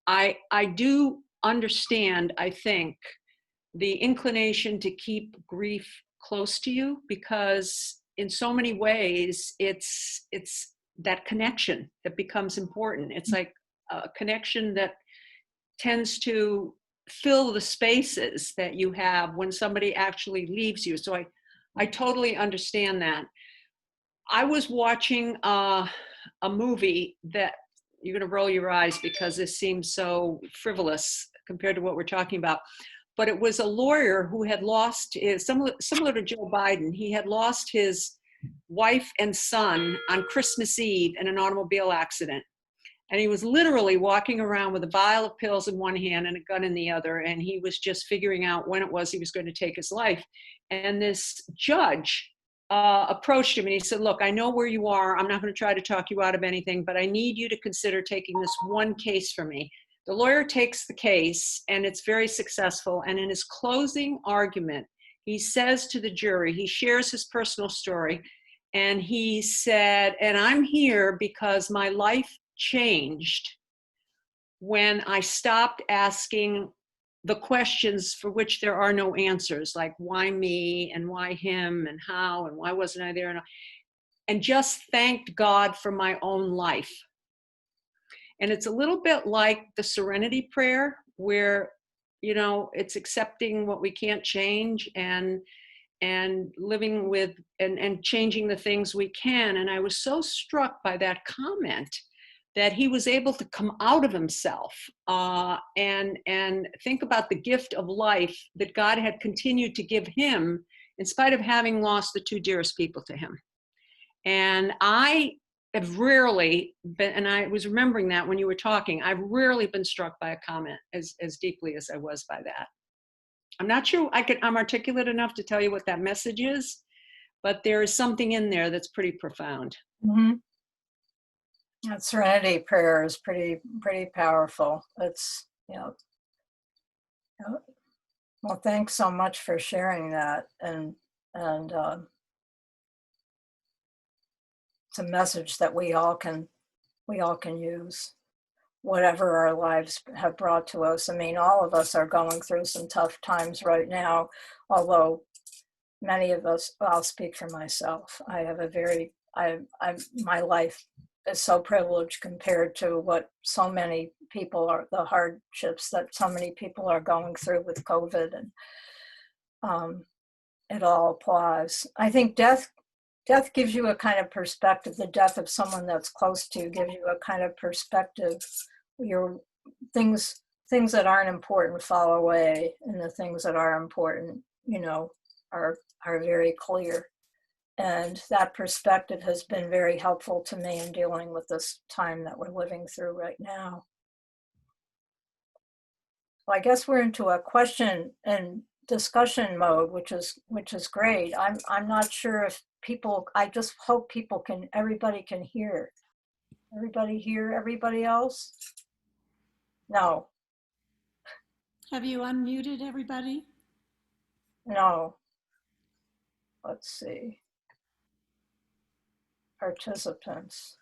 I do understand, I think, the inclination to keep grief close to you, because in so many ways it's that connection that becomes important. It's like a connection that tends to fill the spaces that you have when somebody actually leaves you. So I totally understand that. I was watching a movie that you're going to roll your eyes because this seems so frivolous compared to what we're talking about. But it was a lawyer who had lost his, similar to Joe Biden, he had lost his wife and son on Christmas Eve in an automobile accident. And he was literally walking around with a vial of pills in one hand and a gun in the other. And he was just figuring out when it was he was going to take his life. And this judge approached him and he said, look, I know where you are. I'm not going to try to talk you out of anything, but I need you to consider taking this one case for me. The lawyer takes the case and it's very successful. And in his closing argument, he says to the jury, he shares his personal story. And he said, and I'm here because my life changed when I stopped asking the questions for which there are no answers, like why me and why him and how and why wasn't I there, and just thanked God for my own life. And it's a little bit like the serenity prayer where, you know, it's accepting what we can't change and living with and changing the things we can. And I was so struck by that comment that he was able to come out of himself and think about the gift of life that God had continued to give him in spite of having lost the two dearest people to him. And I have rarely been, and I was remembering that when you were talking, I've rarely been struck by a comment as deeply as I was by that. I'm not sure I'm articulate enough to tell you what that message is, but there is something in there that's pretty profound. Mm-hmm. That serenity prayer is pretty powerful. It's, you know, well, thanks so much for sharing that. And it's a message that we all can use, whatever our lives have brought to us. I mean, all of us are going through some tough times right now, although many of us, I'll speak for myself. I have my life is so privileged compared to what so many people are, the hardships that so many people are going through with COVID, and it all applies. I think death gives you a kind of perspective. The death of someone that's close to you gives you a kind of perspective. Your things that aren't important fall away, and the things that are important, you know, are very clear. And that perspective has been very helpful to me in dealing with this time that we're living through right now. Well, I guess we're into a question and discussion mode, which is great. I'm not sure if people, I just hope everybody can hear. Everybody hear everybody else? No. Have you unmuted everybody? No. Let's see. Participants.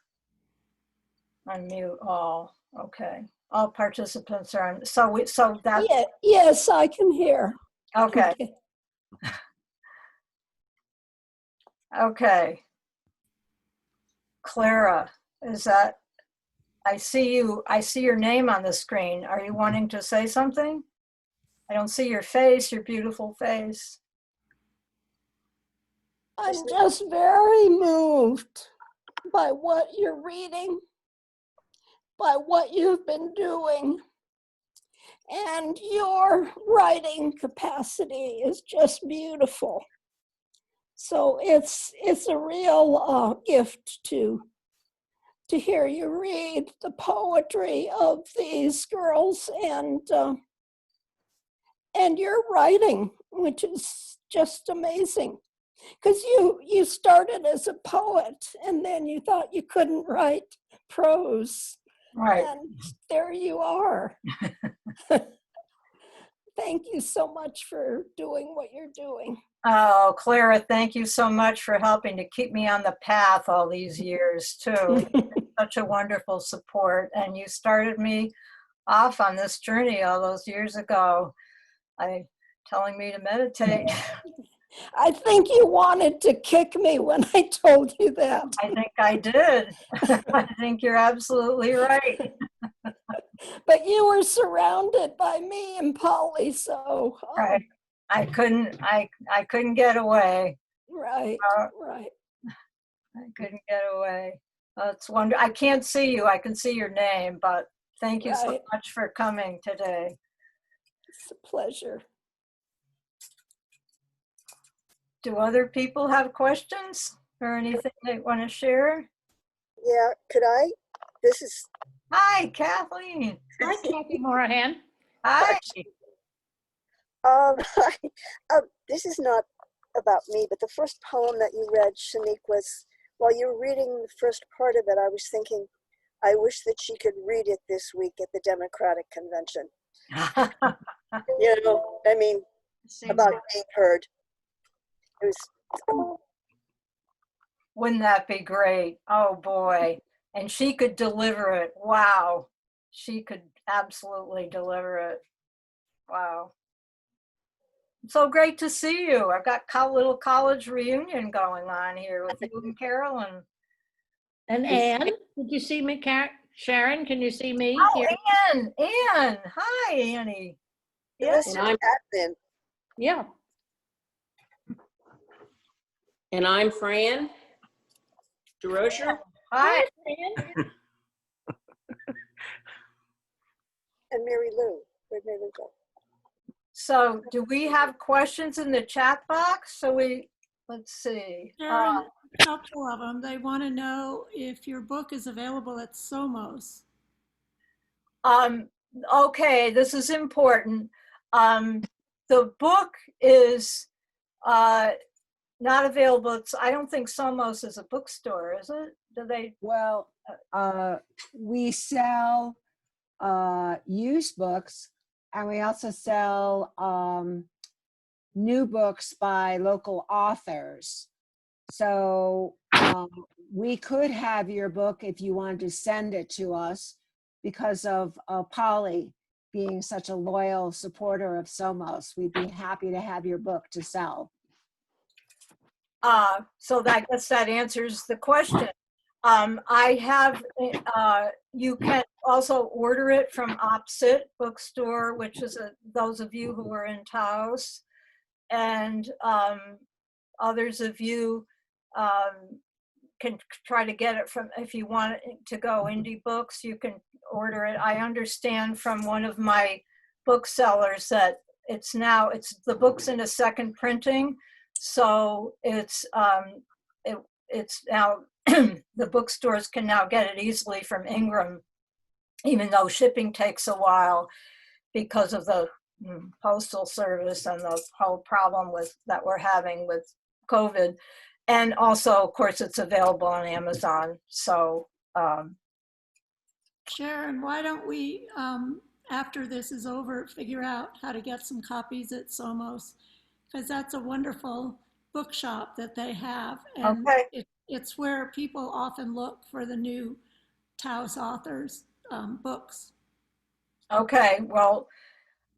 Unmute all. Okay. All participants are on. So that. Yeah, yes, I can hear. Okay. Okay. Clara, is that, I see your name on the screen. Are you wanting to say something? I don't see your face, your beautiful face. I'm just very moved by what you're reading, by what you've been doing, and your writing capacity is just beautiful. So it's a real gift to hear you read the poetry of these girls and your writing, which is just amazing. Because you started as a poet and then you thought you couldn't write prose. Right. And there you are. Thank you so much for doing what you're doing. Oh, Clara, thank you so much for helping to keep me on the path all these years too. Such a wonderful support. And you started me off on this journey all those years ago, telling me to meditate. I think you wanted to kick me when I told you that. I think I did. I think you're absolutely right. But you were surrounded by me and Polly, so Right. I couldn't get away. right, Uh, right. I couldn't get away. It's wonderful. I can't see you. I can see your name, but thank you so Right. much for coming today. It's a pleasure. Do other people have questions or anything they want to share? Yeah, could I? This is, Hi, Kathleen. Hi, Kathy Morahan. Hi. um, this is not about me, but the first poem that you read, Shanique, was, while you were reading the first part of it, I was thinking, I wish that she could read it this week at the Democratic Convention. You know, I mean, Same about here. being heard. It was, Wouldn't that be great? Oh boy. And she could deliver it. Wow. She could absolutely deliver it. Wow. So great to see you. I've got a little college reunion going on here with you and Carolyn. And Anne, did you see me? Sharon, can you see me here? Anne. Hi, Annie. the Yes. rest of admin. Yeah. And I'm Fran DeRocher. Hi. Fran. And Mary Lou. Where'd Mary Lou go? So do we have questions in the chat box? Let's see. Sharon, a couple of them. They want to know if your book is available at SOMOS. Okay, this is important. The book is not available. I don't think SOMOS is a bookstore, is it? Do they? Well, we sell used books, and we also sell new books by local authors. So we could have your book if you wanted to send it to us, because of Polly being such a loyal supporter of SOMOS. We'd be happy to have your book to sell. So I guess that answers the question. I have, you can also order it from Opsit Bookstore, which is those of you who are in Taos, and others of you can try to get it from, if you want it to go Indie Books, you can order it. I understand from one of my booksellers that the book's in a second printing, so it's now the bookstores can now get it easily from Ingram, even though shipping takes a while because of the postal service and the whole problem that we're having with COVID. And also, of course, it's available on Amazon. So Sharon, why don't we, after this is over, figure out how to get some copies at SOMOS? Because that's a wonderful bookshop that they have. And Okay. it's where people often look for the new Taos authors' books. Okay, well,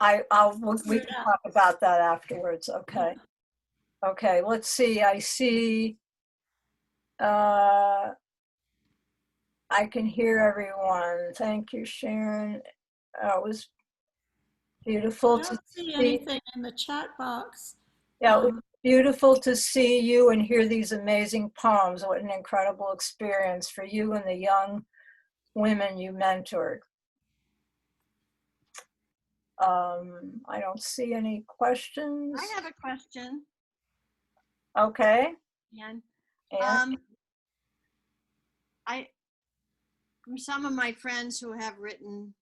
we can talk about that afterwards. Okay. Okay, let's see. I see. I can hear everyone. Thank you, Sharon. It was beautiful I to don't see see. anything in the chat box. Yeah, it was beautiful to see you and hear these amazing poems. What an incredible experience for you and the young women you mentored. I don't see any questions. I have a question. Okay. And And from some of my friends who have written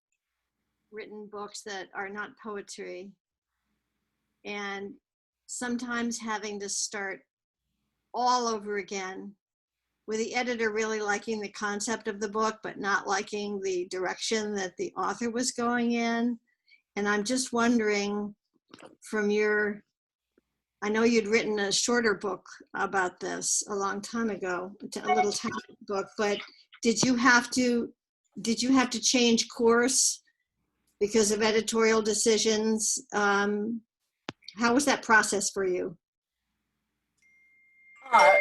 books that are not poetry, and sometimes having to start all over again with the editor really liking the concept of the book but not liking the direction that the author was going in. And I'm just wondering, I know you'd written a shorter book about this a long time ago, a little tiny book, but did you have to change course because of editorial decisions? How was that process for you? Uh,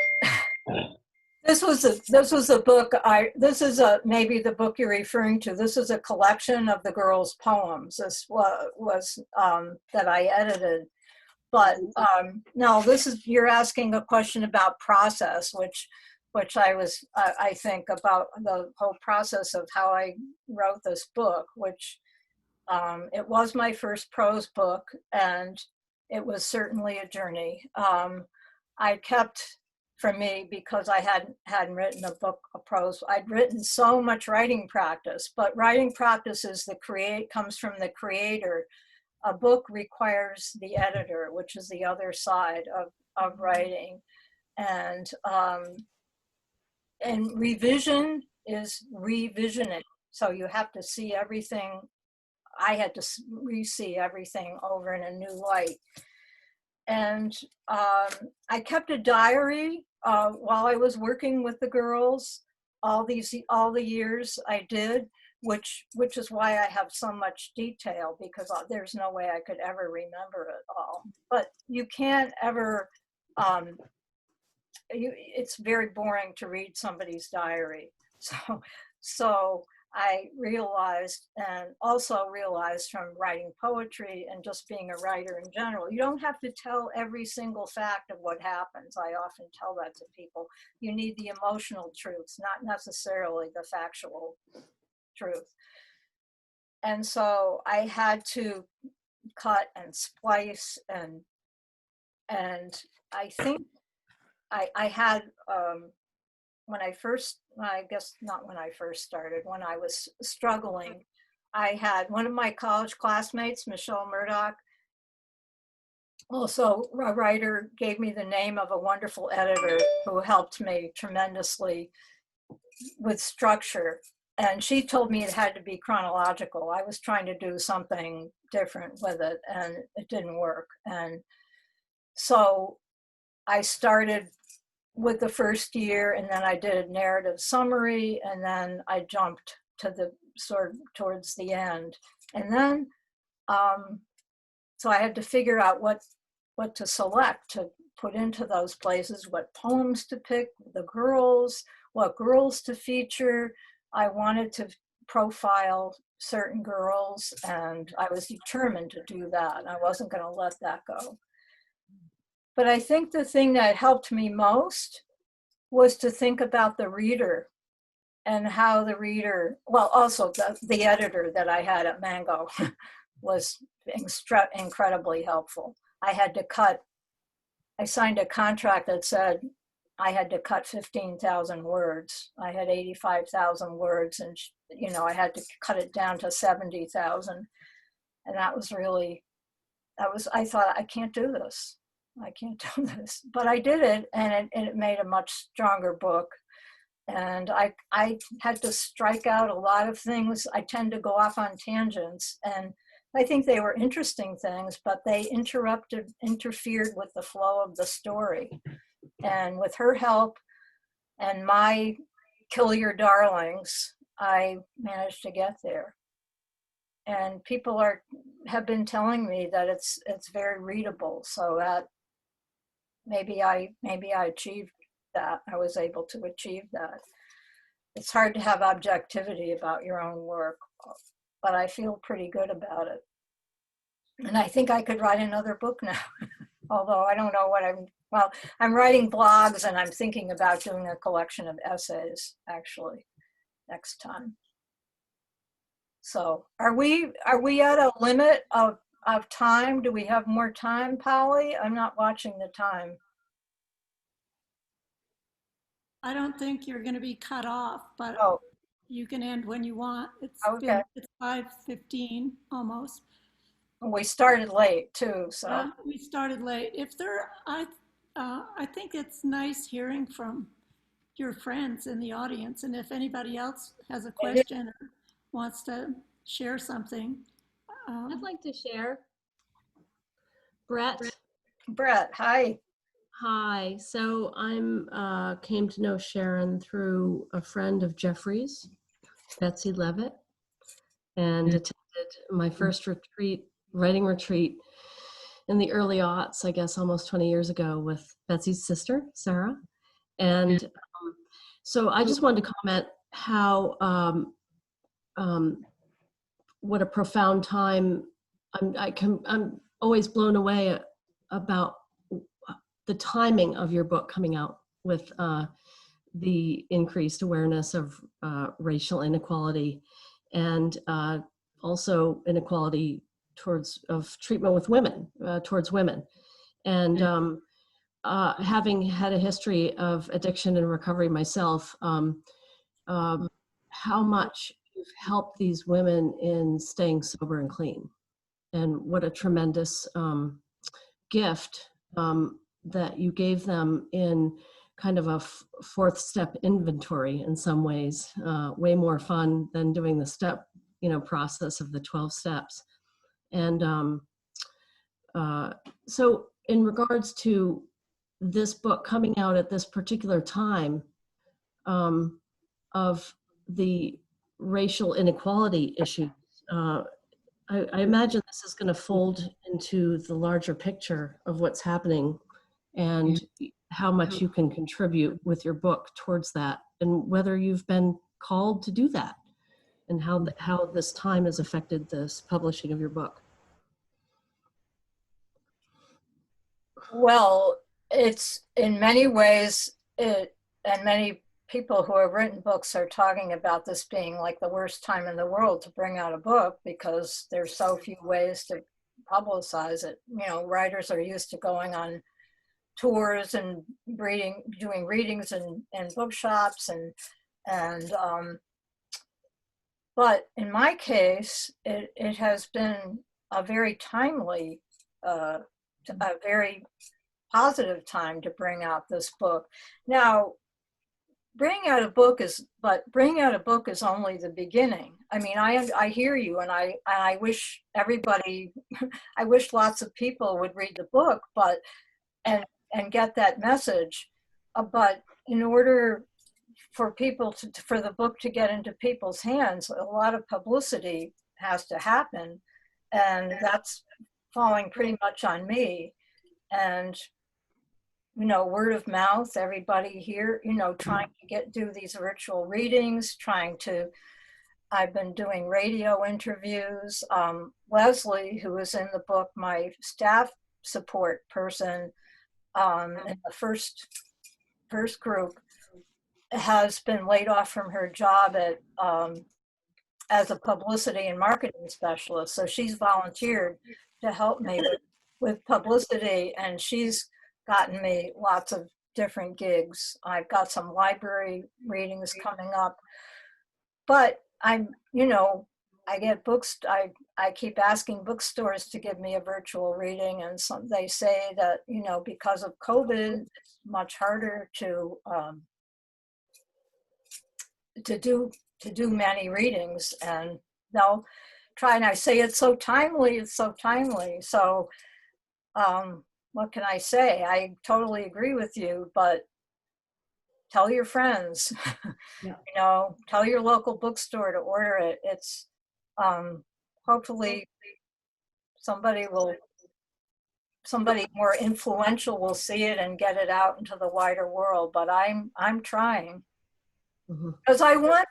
This was a book. This is maybe the book you're referring to. This is a collection of the girls' poems. This was that I edited. But no, you're asking a question about process, which I think about the whole process of how I wrote this book, which it was my first prose book, and it was certainly a journey. I kept, for me, because I hadn't written a book of prose, I'd written so much writing practice, but writing practice comes from the creator. A book requires the editor, which is the other side of writing. And revision is revisioning. So you have to see everything. I had to re-see everything over in a new light. And I kept a diary while I was working with the girls, all the years I did, which is why I have so much detail, because there's no way I could ever remember it all. But you can't ever, it's very boring to read somebody's diary. So I realized, and also realized from writing poetry and just being a writer in general, you don't have to tell every single fact of what happens. I often tell that to people. You need the emotional truths, not necessarily the factual truth. And so I had to cut and splice, and I think I had, I guess not when I first started, when I was struggling, I had one of my college classmates, Michelle Murdoch, also a writer, gave me the name of a wonderful editor who helped me tremendously with structure. And she told me it had to be chronological. I was trying to do something different with it, and it didn't work. And so I started with the first year, and then I did a narrative summary, and then I jumped to the sort of towards the end. And then, so I had to figure out what to select to put into those places, what poems to pick, the girls, what girls to feature. I wanted to profile certain girls, and I was determined to do that. I wasn't going to let that go. But I think the thing that helped me most was to think about the reader, and how the reader, well, also the editor that I had at Mango was incredibly helpful. I signed a contract that said I had to cut 15,000 words. I had 85,000 words, and I had to cut it down to 70,000. And that was really, I thought, I can't do this. I can't do this. But I did it, and it made a much stronger book. And I had to strike out a lot of things. I tend to go off on tangents, and I think they were interesting things, but they interfered with the flow of the story. And with her help and my kill your darlings, I managed to get there. And people have been telling me that it's very readable, so that maybe I achieved that. I was able to achieve that. It's hard to have objectivity about your own work, but I feel pretty good about it. And I think I could write another book now, although I don't know what I'm writing blogs, and I'm thinking about doing a collection of essays actually next time. So are we at a limit of time? Do we have more time, Polly? I'm not watching the time. I don't think you're going to be cut off, but you can end when you want. It's 5:15 almost. We started late too, so. We started late. I think it's nice hearing from your friends in the audience, and if anybody else has a question or wants to share something. I'd like to share. Brett, hi. Hi. So I'm came to know Sharon through a friend of Jeffrey's, Betsy Levitt, and attended my first writing retreat in the early aughts, I guess almost 20 years ago, with Betsy's sister, Sarah. And so I just wanted to comment how, what a profound time. I'm always blown away about the timing of your book coming out with the increased awareness of racial inequality and also inequality of treatment with women, towards women. And having had a history of addiction and recovery myself, how much you've helped these women in staying sober and clean. And what a tremendous gift that you gave them in kind of a fourth step inventory in some ways, way more fun than doing the step, process of the 12 steps. And so in regards to this book coming out at this particular time of the racial inequality issue, I imagine this is going to fold into the larger picture of what's happening and how much you can contribute with your book towards that, and whether you've been called to do that, and how this time has affected this publishing of your book. Well, it's in many ways, and many people who have written books are talking about this being like the worst time in the world to bring out a book because there's so few ways to publicize it. Writers are used to going on tours and doing readings in bookshops but in my case, it has been a very timely, a very positive time to bring out this book. Now, bringing out a book is only the beginning. I mean, I hear you, and I wish everybody, I wish lots of people would read the book, and get that message. But in order for for the book to get into people's hands, a lot of publicity has to happen, and that's falling pretty much on me. And word of mouth, everybody here, trying to do these virtual readings, I've been doing radio interviews. Leslie, who is in the book, my staff support person in the first group, has been laid off from her job as a publicity and marketing specialist. So she's volunteered to help me with publicity, and she's gotten me lots of different gigs. I've got some library readings coming up, but I get books. I keep asking bookstores to give me a virtual reading, and they say that because of COVID, it's much harder to do many readings, and they'll try. And I say it's so timely. It's so timely. So what can I say? I totally agree with you, but tell your friends. Yeah. Tell your local bookstore to order it. It's hopefully somebody more influential will see it and get it out into the wider world. But I'm trying, because I want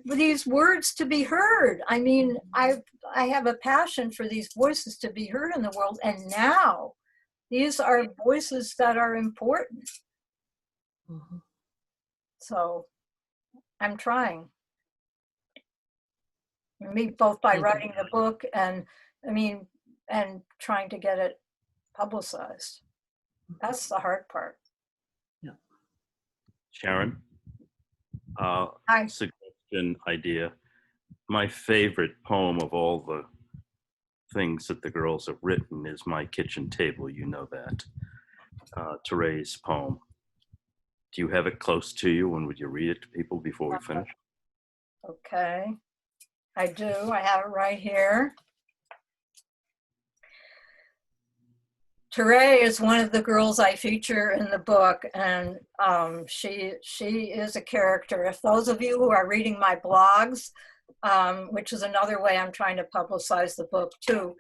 these words to be heard. I mean, I have a passion for these voices to be heard in the world, and now these are voices that are important. So I'm trying. Me, both by writing the book and trying to get it publicized. That's the hard part. Yeah. Sharon, Hi. suggestion, idea. My favorite poem of all the things that the girls have written is My Kitchen Table, you know that. Teresa's poem. Do you have it close to you, and would you read it to people before we finish? Okay, I do. I have it right here. Teresa is one of the girls I feature in the book, and she is a character. If those of you who are reading my blogs, which is another way I'm trying to publicize the book too,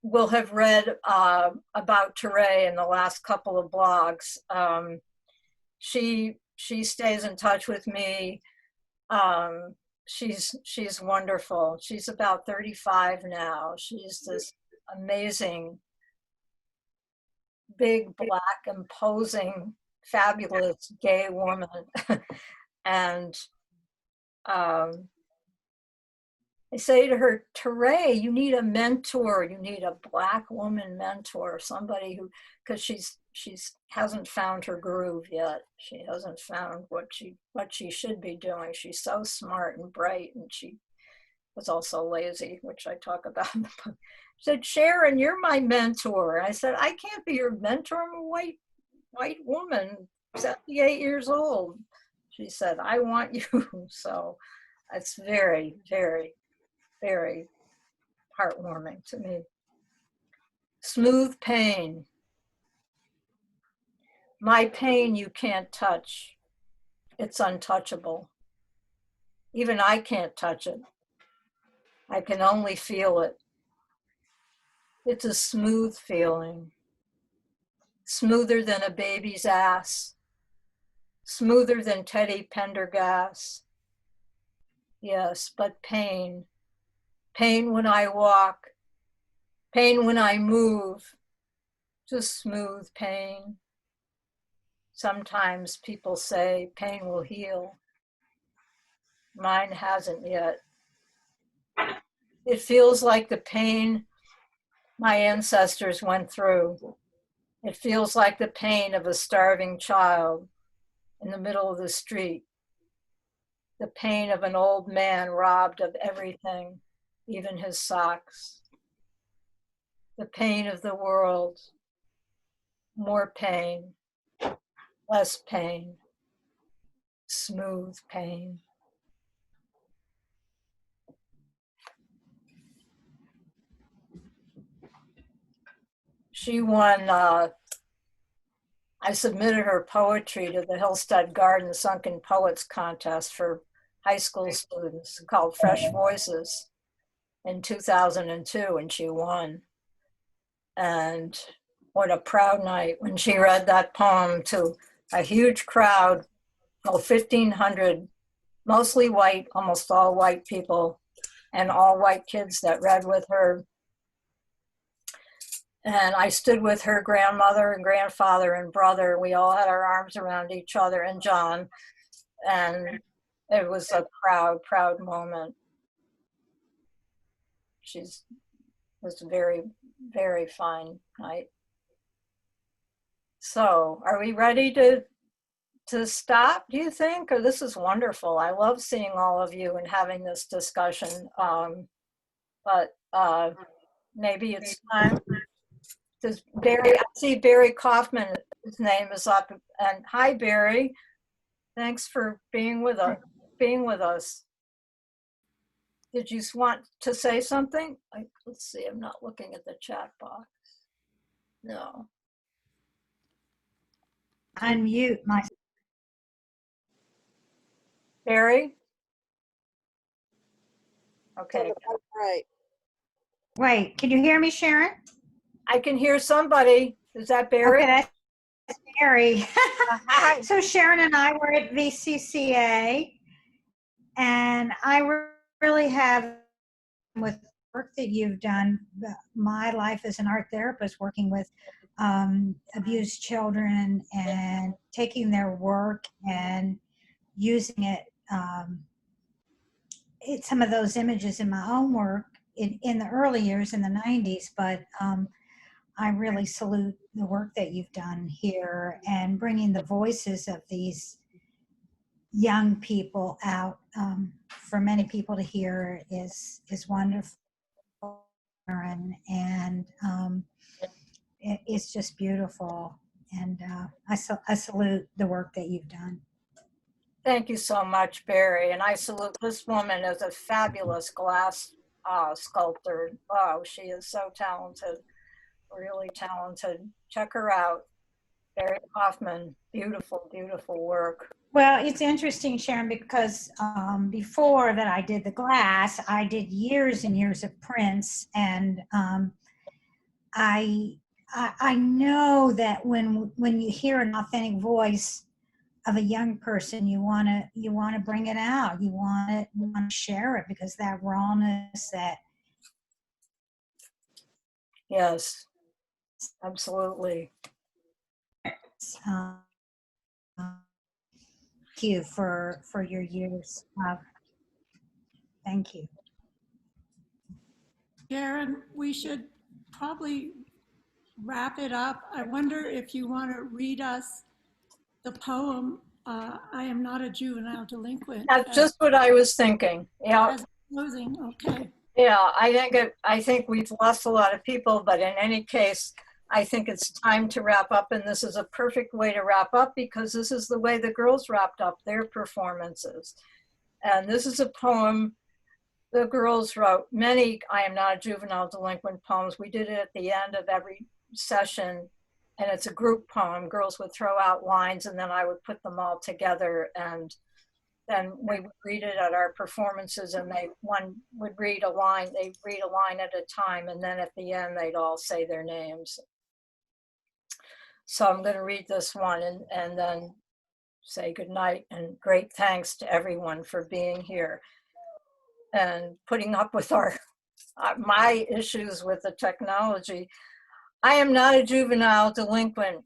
will have read about Teray in the last couple of blogs. She stays in touch with me. She's wonderful. She's about 35 now. She's this amazing, big, black, imposing, fabulous gay woman. And I say to her, Teray, you need a mentor. You need a black woman mentor, somebody who, because she's hasn't found her groove yet. She hasn't found what she should be doing. She's so smart and bright, and she was also lazy, which I talk about in the book. She said, Sharon, you're my mentor. I said, I can't be your mentor. I'm a white woman, 78 years old. She said, I want you. So it's very, very, very heartwarming to me. Smooth pain. My pain you can't touch. It's untouchable. Even I can't touch it. I can only feel it. It's a smooth feeling. Smoother than a baby's ass. Smoother than Teddy Pendergast. Yes, but pain. Pain when I walk. Pain when I move. Just smooth pain. Sometimes people say pain will heal. Mine hasn't yet. It feels like the pain my ancestors went through. It feels like the pain of a starving child in the middle of the street. The pain of an old man robbed of everything, even his socks. The pain of the world. More pain, less pain, smooth pain. She won, I submitted her poetry to the Hillstead Garden Sunken Poets Contest for high school students called Fresh Voices in 2002, and she won. And what a proud night when she read that poem to a huge crowd, 1,500, mostly white, almost all white people, and all white kids that read with her. And I stood with her grandmother and grandfather and brother. We all had our arms around each other, and John. And it was a proud, proud moment. Was a very, very fine night. So are we ready to stop, do you think? Or this is wonderful. I love seeing all of you and having this discussion. But maybe it's time. Does Barry, I see Barry Kaufman, his name is up. And hi, Barry. Thanks for being with us. Did you want to say something? Let's see, I'm not looking at the chat box. No. Unmute myself. Barry? Okay. Right. Wait, can you hear me, Sharon? I can hear somebody. Is that Barry? Okay, that's Barry. So Sharon and I were at VCCA, and I really have, with work that you've done, my life as an art therapist, working with abused children and taking their work and using it, some of those images in my own work in the early years in the 90s, but I really salute the work that you've done here and bringing the voices of these young people out for many people to hear is wonderful, and it's just beautiful, and I salute the work that you've done. Thank you so much, Barry. And I salute this woman as a fabulous glass sculptor. Wow, she is so talented, really talented. Check her out. Barry Kaufman, beautiful, beautiful work. Well, it's interesting, Sharon, because before that I did the glass, I did years and years of prints, and I know that when you hear an authentic voice of a young person, you want to bring it out. You want to share it, because that rawness, that Yes, absolutely. thank you for your years. Thank you. Sharon, we should probably wrap it up. I wonder if you want to read us the poem, I Am Not a Juvenile Delinquent. That's just what I was thinking. Yeah. As closing, okay. Yeah, I think we've lost a lot of people, but in any case, I think it's time to wrap up, and this is a perfect way to wrap up because this is the way the girls wrapped up their performances. And this is a poem the girls wrote, many I Am Not a Juvenile Delinquent poems. We did it at the end of every session, and it's a group poem. Girls would throw out lines, and then I would put them all together, and then we would read it at our performances, and one would read a line, they'd read a line at a time, and then at the end they'd all say their names. So I'm going to read this one and then say goodnight, and great thanks to everyone for being here and putting up with my issues with the technology. I am not a juvenile delinquent.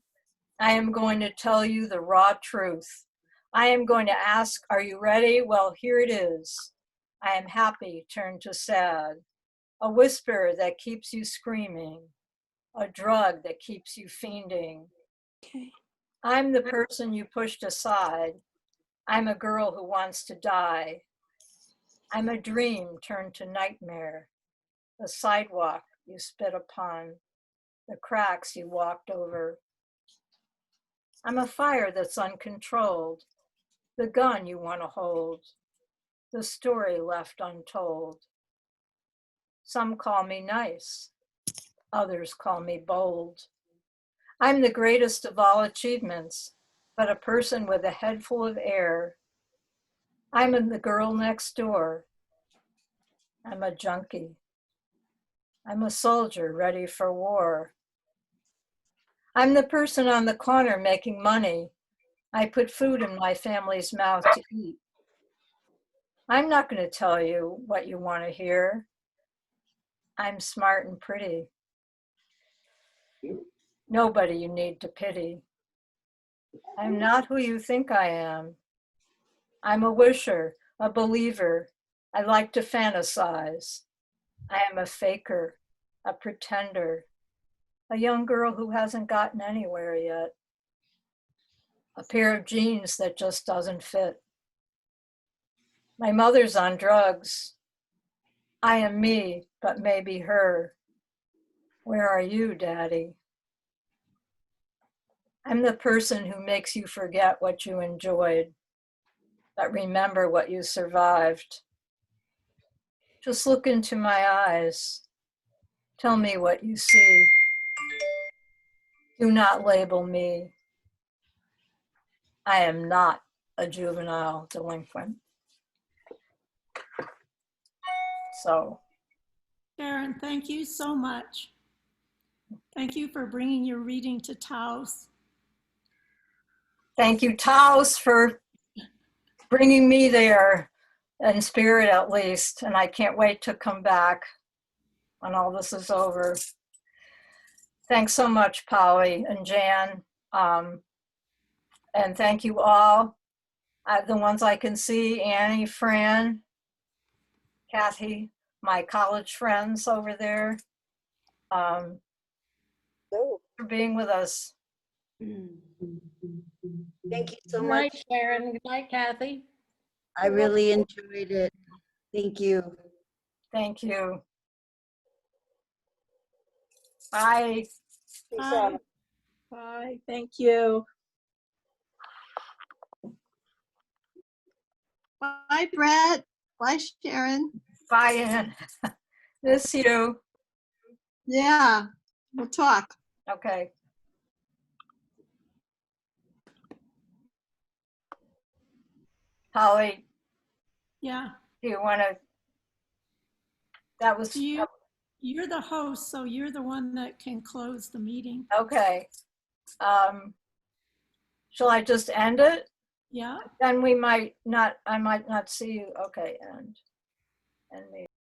I am going to tell you the raw truth. I am going to ask, are you ready? Well, here it is. I am happy turned to sad. A whisper that keeps you screaming. A drug that keeps you fiending. Okay. I'm the person you pushed aside. I'm a girl who wants to die. I'm a dream turned to nightmare. The sidewalk you spit upon. The cracks you walked over. I'm a fire that's uncontrolled. The gun you want to hold. The story left untold. Some call me nice. Others call me bold. I'm the greatest of all achievements, but a person with a head full of air. I'm in the girl next door. I'm a junkie. I'm a soldier ready for war. I'm the person on the corner making money. I put food in my family's mouth to eat. I'm not going to tell you what you want to hear. I'm smart and pretty. Nobody you need to pity. I'm not who you think I am. I'm a wisher, a believer. I like to fantasize. I am a faker, a pretender, a young girl who hasn't gotten anywhere yet. A pair of jeans that just doesn't fit. My mother's on drugs. I am me, but maybe her. Where are you, Daddy? I'm the person who makes you forget what you enjoyed, but remember what you survived. Just look into my eyes. Tell me what you see. Do not label me. I am not a juvenile delinquent. So, Sharon, thank you so much. Thank you for bringing your reading to Taos. thank you, Taos, for bringing me there, in spirit at least. And I can't wait to come back when all this is over. Thanks so much, Polly and Jan. And thank you all. The ones I can see, Annie, Fran, Kathy, my college friends over there, No. for being with us. Thank you so Good much. night, Sharon. Good night, Kathy. I really enjoyed it. Thank you. Thank you. Bye. Peace Bye. out. Bye. Thank you. Bye, Brett. Bye, Sharon. Bye, Ann. Miss you. Yeah, we'll talk. Okay. Holly, Yeah. do you want to, that was, Do you, You're the host, so you're the one that can close the meeting. Okay. Shall I just end it? Yeah. Then we might not, I might not see you. Okay, end meeting.